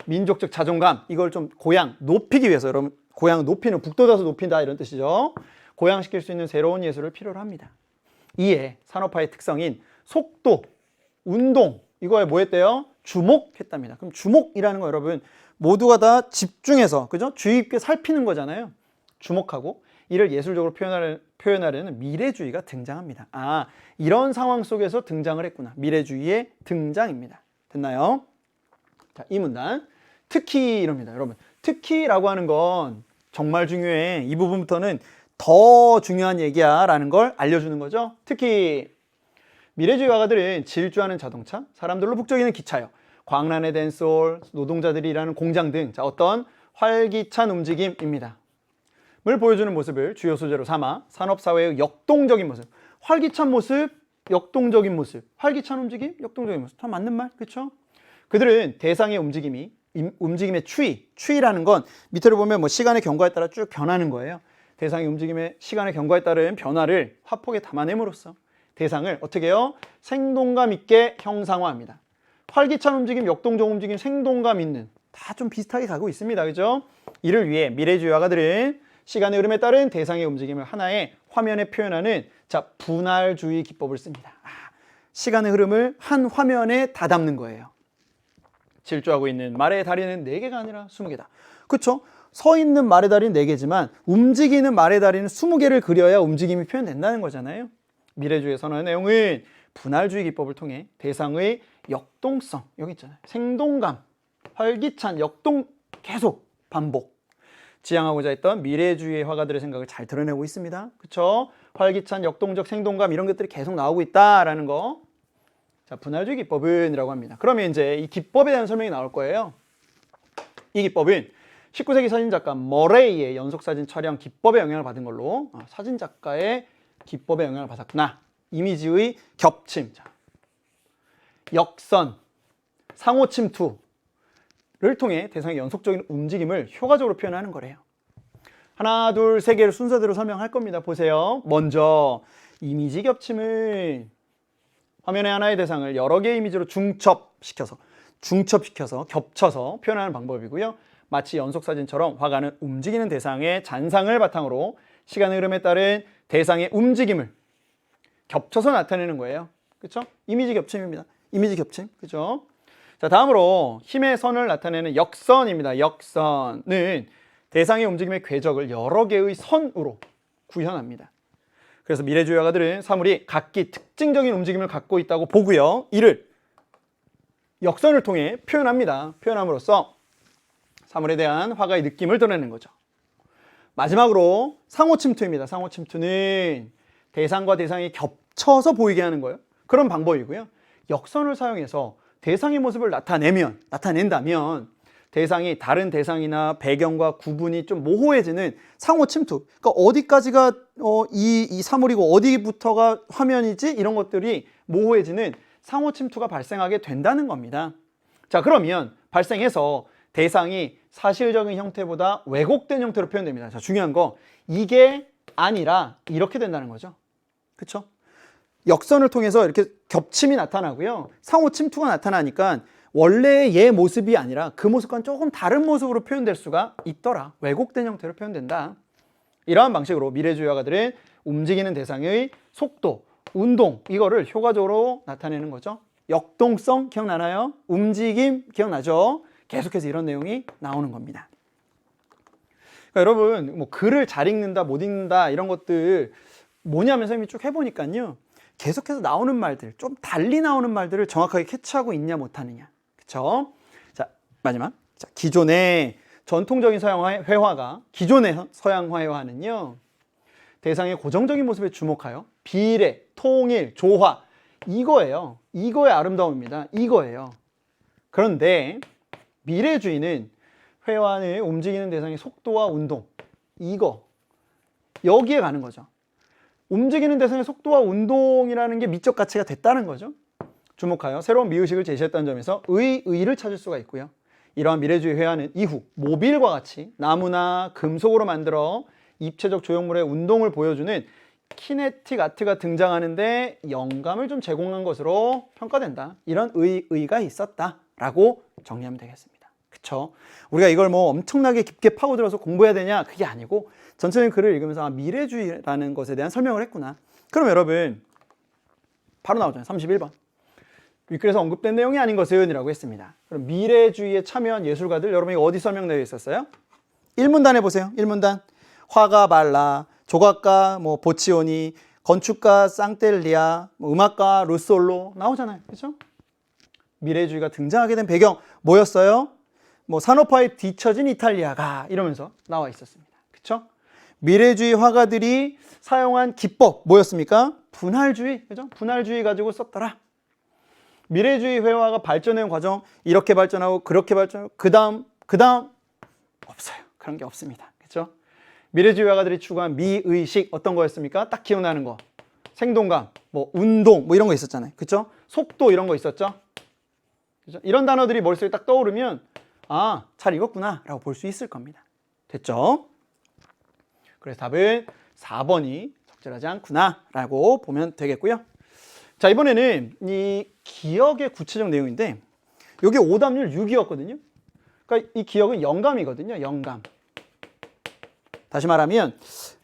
민족적 자존감 이걸 좀 고양 높이기 위해서 여러분 고양 높이는 북돋아서 높인다 이런 뜻이죠. 고양시킬 수 있는 새로운 예술을 필요로 합니다. 이에 산업화의 특성인 속도, 운동 이거에 뭐 했대요? 주목했답니다. 그럼 주목이라는 거 여러분 모두가 다 집중해서 그죠? 주의 깊게 살피는 거잖아요. 주목하고 이를 예술적으로 표현하려는 미래주의가 등장합니다. 이런 상황 속에서 등장을 했구나. 미래주의의 등장입니다. 됐나요? 자, 이 문단 특히 이럽니다. 여러분 특히라고 하는 건 정말 중요해. 이 부분부터는 더 중요한 얘기야 라는 걸 알려주는 거죠. 특히 미래주의 화가들은 질주하는 자동차, 사람들로 북적이는 기차요, 광란의 댄스홀, 노동자들이 일하는 공장 등 어떤 활기찬 움직임입니다. 을 보여주는 모습을 주요 소재로 삼아 산업사회의 역동적인 모습, 활기찬 모습, 역동적인 모습, 활기찬 움직임, 역동적인 모습 다 맞는 말, 그렇죠? 그들은 대상의 움직임의 추이라는 건 밑으로 보면 뭐 시간의 경과에 따라 쭉 변하는 거예요. 대상의 움직임의 시간의 경과에 따른 변화를 화폭에 담아냄으로써 대상을 어떻게 해요? 생동감 있게 형상화합니다. 활기찬 움직임, 역동적 움직임, 생동감 있는 다 좀 비슷하게 가고 있습니다. 그죠? 이를 위해 미래주의 화가들은 시간의 흐름에 따른 대상의 움직임을 하나의 화면에 표현하는 분할주의 기법을 씁니다. 시간의 흐름을 한 화면에 다 담는 거예요. 질주하고 있는 말의 다리는 4개가 아니라 20개다. 그렇죠? 서 있는 말의 다리는 4개지만 움직이는 말의 다리는 20개를 그려야 움직임이 표현된다는 거잖아요. 미래주의 선언의 내용은 분할주의 기법을 통해 대상의 역동성, 여기 있잖아요. 생동감, 활기찬, 역동, 계속 반복. 지향하고자 했던 미래주의 화가들의 생각을 잘 드러내고 있습니다. 그렇죠? 활기찬, 역동적, 생동감 이런 것들이 계속 나오고 있다라는 거. 자, 분할주의 기법은 이라고 합니다. 그러면 이제 이 기법에 대한 설명이 나올 거예요. 이 기법은 19세기 사진작가 머레이의 연속사진 촬영 기법의 영향을 받은 걸로 사진작가의 기법의 영향을 받았구나. 이미지의 겹침, 역선, 상호 침투를 통해 대상의 연속적인 움직임을 효과적으로 표현하는 거래요. 하나, 둘, 세 개를 순서대로 설명할 겁니다. 보세요. 먼저 이미지 겹침을 화면의 하나의 대상을 여러 개의 이미지로 중첩시켜서 겹쳐서 표현하는 방법이고요. 마치 연속사진처럼 화가는 움직이는 대상의 잔상을 바탕으로 시간의 흐름에 따른 대상의 움직임을 겹쳐서 나타내는 거예요. 그렇죠? 이미지 겹침입니다. 이미지 겹침. 그렇죠? 자, 다음으로 힘의 선을 나타내는 역선입니다. 역선은 대상의 움직임의 궤적을 여러 개의 선으로 구현합니다. 그래서 미래주의화가들은 사물이 각기 특징적인 움직임을 갖고 있다고 보고요. 이를 역선을 통해 표현합니다. 표현함으로써 사물에 대한 화가의 느낌을 드러내는 거죠. 마지막으로 상호침투입니다. 상호침투는 대상과 대상이 겹쳐서 보이게 하는 거예요. 그런 방법이고요. 역선을 사용해서 대상의 모습을 나타낸다면 대상이 다른 대상이나 배경과 구분이 좀 모호해지는 상호침투. 그러니까 어디까지가 이 사물이고 어디부터가 화면이지 이런 것들이 모호해지는 상호침투가 발생하게 된다는 겁니다. 자, 그러면 발생해서 대상이 사실적인 형태보다 왜곡된 형태로 표현됩니다. 자, 중요한 거 이게 아니라 이렇게 된다는 거죠. 그렇죠? 역선을 통해서 이렇게 겹침이 나타나고요. 상호 침투가 나타나니까 원래의 얘 모습이 아니라 그 모습과는 조금 다른 모습으로 표현될 수가 있더라. 왜곡된 형태로 표현된다. 이러한 방식으로 미래주의화가들은 움직이는 대상의 속도, 운동 이거를 효과적으로 나타내는 거죠. 역동성 기억나나요? 움직임 기억나죠? 계속해서 이런 내용이 나오는 겁니다. 그러니까 여러분 뭐 글을 잘 읽는다 못 읽는다 이런 것들 뭐냐면 선생님이 쭉 해보니까요. 계속해서 나오는 말들, 좀 달리 나오는 말들을 정확하게 캐치하고 있냐 못하느냐. 그쵸? 자, 마지막. 자, 기존의 전통적인 서양 회화가, 기존의 서양 회화는요, 대상의 고정적인 모습에 주목하여 비례, 통일, 조화, 이거예요. 이거의 아름다움입니다. 이거예요. 그런데 미래주의는 회화는 움직이는 대상의 속도와 운동, 이거, 여기에 가는 거죠. 움직이는 대상의 속도와 운동이라는 게 미적 가치가 됐다는 거죠. 주목하여 새로운 미의식을 제시했다는 점에서 의의를 찾을 수가 있고요. 이러한 미래주의 회화는 이후 모빌과 같이 나무나 금속으로 만들어 입체적 조형물의 운동을 보여주는 키네틱 아트가 등장하는데 영감을 좀 제공한 것으로 평가된다. 이런 의의가 있었다라고 정리하면 되겠습니다. 그쵸? 우리가 이걸 뭐 엄청나게 깊게 파고들어서 공부해야 되냐? 그게 아니고 전체적인 글을 읽으면서 미래주의라는 것에 대한 설명을 했구나. 그럼 여러분 바로 나오잖아요. 31번. 윗글에서 언급된 내용이 아닌 것은 이라고 했습니다. 그럼 미래주의에 참여한 예술가들 여러분이 어디 설명되어 있었어요? 1문단 해보세요. 1문단. 화가 발라, 조각가 뭐 보치오니, 건축가 쌍텔리아, 음악가 루솔로 나오잖아요. 그렇죠? 미래주의가 등장하게 된 배경 뭐였어요? 뭐 산업화에 뒤처진 이탈리아가 이러면서 나와 있었습니다. 그렇죠? 미래주의 화가들이 사용한 기법 뭐였습니까? 분할주의, 그죠? 분할주의 가지고 썼더라. 미래주의 회화가 발전해온 과정 이렇게 발전하고 그렇게 발전하고 그 다음 없어요. 그런 게 없습니다. 그렇죠? 미래주의 화가들이 추구한 미의식 어떤 거였습니까? 딱 기억나는 거. 생동감, 뭐 운동 뭐 이런 거 있었잖아요. 그렇죠? 속도 이런 거 있었죠? 그렇죠? 이런 단어들이 머릿속에 딱 떠오르면 아, 잘 읽었구나 라고 볼 수 있을 겁니다. 됐죠? 그래서 답은 4번이 적절하지 않구나 라고 보면 되겠고요. 자, 이번에는 이 기억의 구체적 내용인데 여기 오답률 6이었거든요. 그러니까 이 기억은 영감이거든요. 영감. 다시 말하면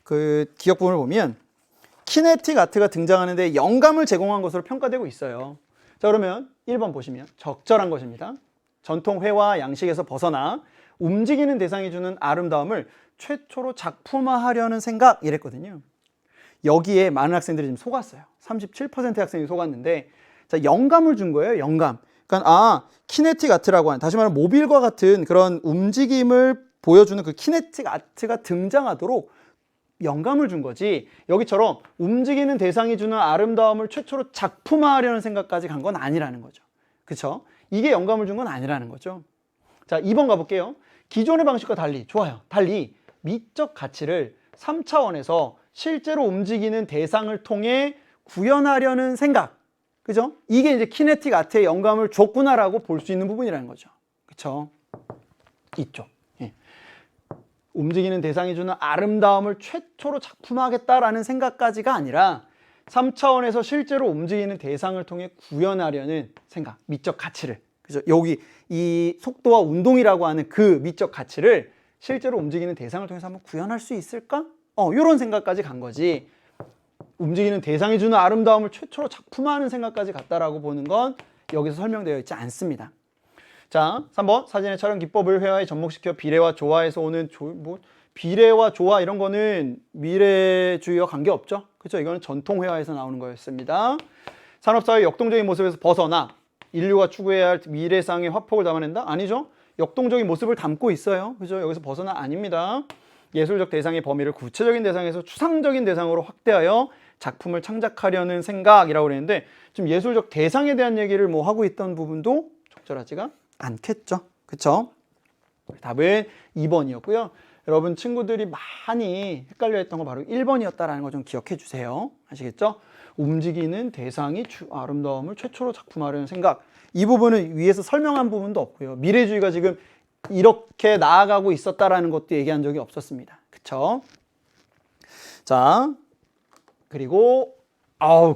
그 기억 부분을 보면 키네틱 아트가 등장하는데 영감을 제공한 것으로 평가되고 있어요. 자, 그러면 1번 보시면 적절한 것입니다. 전통 회화 양식에서 벗어나 움직이는 대상이 주는 아름다움을 최초로 작품화하려는 생각 이랬거든요. 여기에 많은 학생들이 지금 속았어요. 37%의 학생이 속았는데 자, 영감을 준 거예요. 영감. 그러니까 키네틱 아트라고 하는 다시 말하면 모빌과 같은 그런 움직임을 보여주는 그 키네틱 아트가 등장하도록 영감을 준 거지 여기처럼 움직이는 대상이 주는 아름다움을 최초로 작품화하려는 생각까지 간 건 아니라는 거죠. 그렇죠? 이게 영감을 준 건 아니라는 거죠. 자, 2번 가볼게요. 기존의 방식과 달리 좋아요. 달리 미적 가치를 3차원에서 실제로 움직이는 대상을 통해 구현하려는 생각. 그죠? 이게 이제 키네틱 아트에 영감을 줬구나라고 볼 수 있는 부분이라는 거죠. 그쵸? 이쪽. 예. 움직이는 대상이 주는 아름다움을 최초로 작품하겠다라는 생각까지가 아니라 3차원에서 실제로 움직이는 대상을 통해 구현하려는 생각, 미적 가치를. 그죠? 여기 이 속도와 운동이라고 하는 그 미적 가치를 실제로 움직이는 대상을 통해서 한번 구현할 수 있을까? 이런 생각까지 간 거지. 움직이는 대상이 주는 아름다움을 최초로 작품화하는 생각까지 갔다라고 보는 건 여기서 설명되어 있지 않습니다. 자, 3번 사진의 촬영 기법을 회화에 접목시켜 비례와 조화에서 오는 비례와 조화 이런 거는 미래주의와 관계없죠. 그렇죠? 이거는 전통 회화에서 나오는 거였습니다. 산업사회의 역동적인 모습에서 벗어나 인류가 추구해야 할 미래상의 화폭을 담아낸다? 아니죠. 역동적인 모습을 담고 있어요. 그죠? 여기서 벗어나 아닙니다. 예술적 대상의 범위를 구체적인 대상에서 추상적인 대상으로 확대하여 작품을 창작하려는 생각이라고 그랬는데 지금 예술적 대상에 대한 얘기를 뭐 하고 있던 부분도 적절하지가 않겠죠. 그쵸? 답은 2번이었고요. 여러분 친구들이 많이 헷갈려 했던 거 바로 1번이었다라는 거 좀 기억해 주세요. 아시겠죠? 움직이는 대상이 아름다움을 최초로 작품하려는 생각. 이 부분은 위에서 설명한 부분도 없고요. 미래주의가 지금 이렇게 나아가고 있었다라는 것도 얘기한 적이 없었습니다. 그쵸? 자, 그리고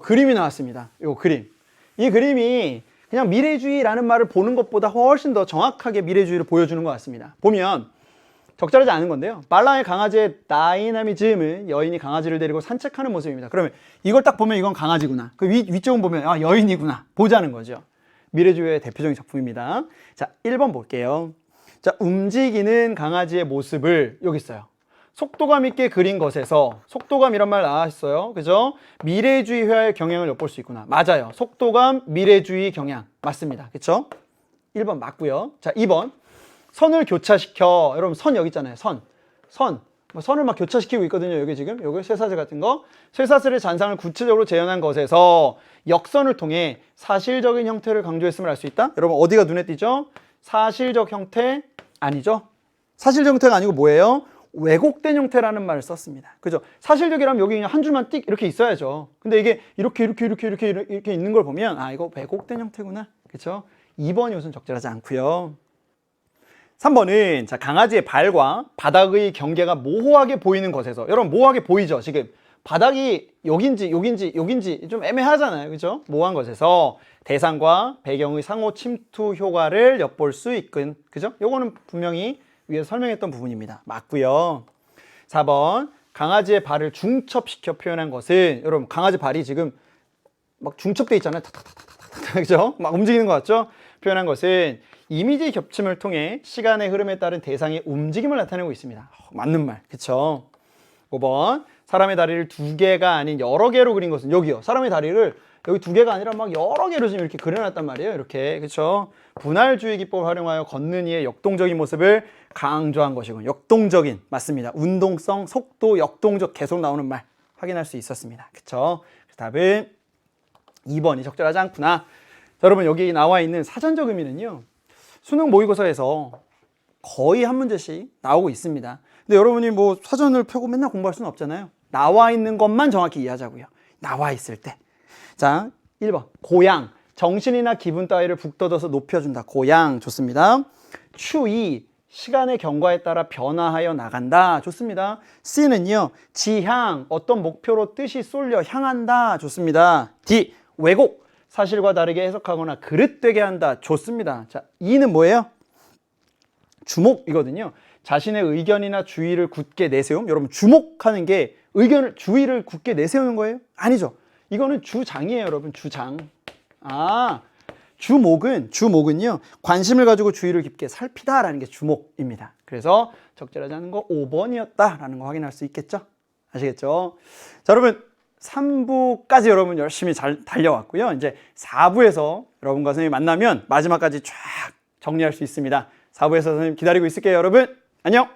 그림이 나왔습니다. 이 그림. 이 그림이 그냥 미래주의라는 말을 보는 것보다 훨씬 더 정확하게 미래주의를 보여주는 것 같습니다. 보면 적절하지 않은 건데요. 말라의 강아지의 다이나미즘은 여인이 강아지를 데리고 산책하는 모습입니다. 그러면 이걸 딱 보면 이건 강아지구나. 그 위쪽은 보면 여인이구나. 보자는 거죠. 미래주의의 대표적인 작품입니다. 자, 1번 볼게요. 자, 움직이는 강아지의 모습을 여기 있어요. 속도감 있게 그린 것에서 속도감 이런 말 나왔어요. 그죠? 미래주의 회화의 경향을 엿볼 수 있구나. 맞아요. 속도감, 미래주의 경향. 맞습니다. 그쵸? 1번 맞고요. 자, 2번. 선을 교차시켜. 여러분 선 여기 있잖아요. 선을 막 교차시키고 있거든요. 여기 지금 여기 쇠사슬 같은 거. 쇠사슬의 잔상을 구체적으로 재현한 것에서 역선을 통해 사실적인 형태를 강조했음을 알 수 있다. 여러분 어디가 눈에 띄죠? 사실적 형태 아니죠? 사실적 형태가 아니고 뭐예요? 왜곡된 형태라는 말을 썼습니다. 그죠? 사실적이라면 여기 그냥 한 줄만 띡 이렇게 있어야죠. 근데 이게 이렇게 있는 걸 보면 이거 왜곡된 형태구나. 그렇죠? 2번이 우선 적절하지 않고요. 3번은 자, 강아지의 발과 바닥의 경계가 모호하게 보이는 것에서 여러분 모호하게 보이죠? 지금 바닥이 여긴지 좀 애매하잖아요. 그죠? 모호한 것에서 대상과 배경의 상호 침투 효과를 엿볼 수 있군. 그죠? 요거는 분명히 위에서 설명했던 부분입니다. 맞고요. 4번 강아지의 발을 중첩시켜 표현한 것은 여러분 강아지 발이 지금 막 중첩돼 있잖아요. 탁탁탁탁탁 그죠? 막 움직이는 것 같죠? 표현한 것은 이미지 겹침을 통해 시간의 흐름에 따른 대상의 움직임을 나타내고 있습니다. 맞는 말. 그쵸? 5번 사람의 다리를 2개가 아닌 여러 개로 그린 것은 여기요. 사람의 다리를 여기 2개가 아니라 막 여러 개로 지금 이렇게 그려놨단 말이에요. 이렇게. 그쵸? 분할주의 기법을 활용하여 걷는 이의 역동적인 모습을 강조한 것이고 역동적인 맞습니다. 운동성, 속도, 역동적 계속 나오는 말 확인할 수 있었습니다. 그쵸? 답은 2번이 적절하지 않구나. 자, 여러분 여기 나와 있는 사전적 의미는요. 수능 모의고사에서 거의 한 문제씩 나오고 있습니다. 근데 여러분이 뭐 사전을 펴고 맨날 공부할 수는 없잖아요. 나와 있는 것만 정확히 이해하자고요. 나와 있을 때. 자, 1번 고양. 정신이나 기분 따위를 북돋아서 높여준다. 고양 좋습니다. 추이. 시간의 경과에 따라 변화하여 나간다. 좋습니다. C는요. 지향. 어떤 목표로 뜻이 쏠려 향한다. 좋습니다. D. 왜곡. 사실과 다르게 해석하거나 그릇되게 한다. 좋습니다. 자, 2는 뭐예요? 주목이거든요. 자신의 의견이나 주의를 굳게 내세움. 여러분 주목하는 게 주의를 굳게 내세우는 거예요? 아니죠. 이거는 주장이에요, 여러분. 주장. 주목은요. 관심을 가지고 주의를 깊게 살피다라는 게 주목입니다. 그래서 적절하지 않은 거 5번이었다라는 거 확인할 수 있겠죠? 아시겠죠? 자, 여러분 3부까지 여러분 열심히 잘 달려왔고요. 이제 4부에서 여러분과 선생님이 만나면 마지막까지 쫙 정리할 수 있습니다. 4부에서 선생님 기다리고 있을게요, 여러분. 안녕!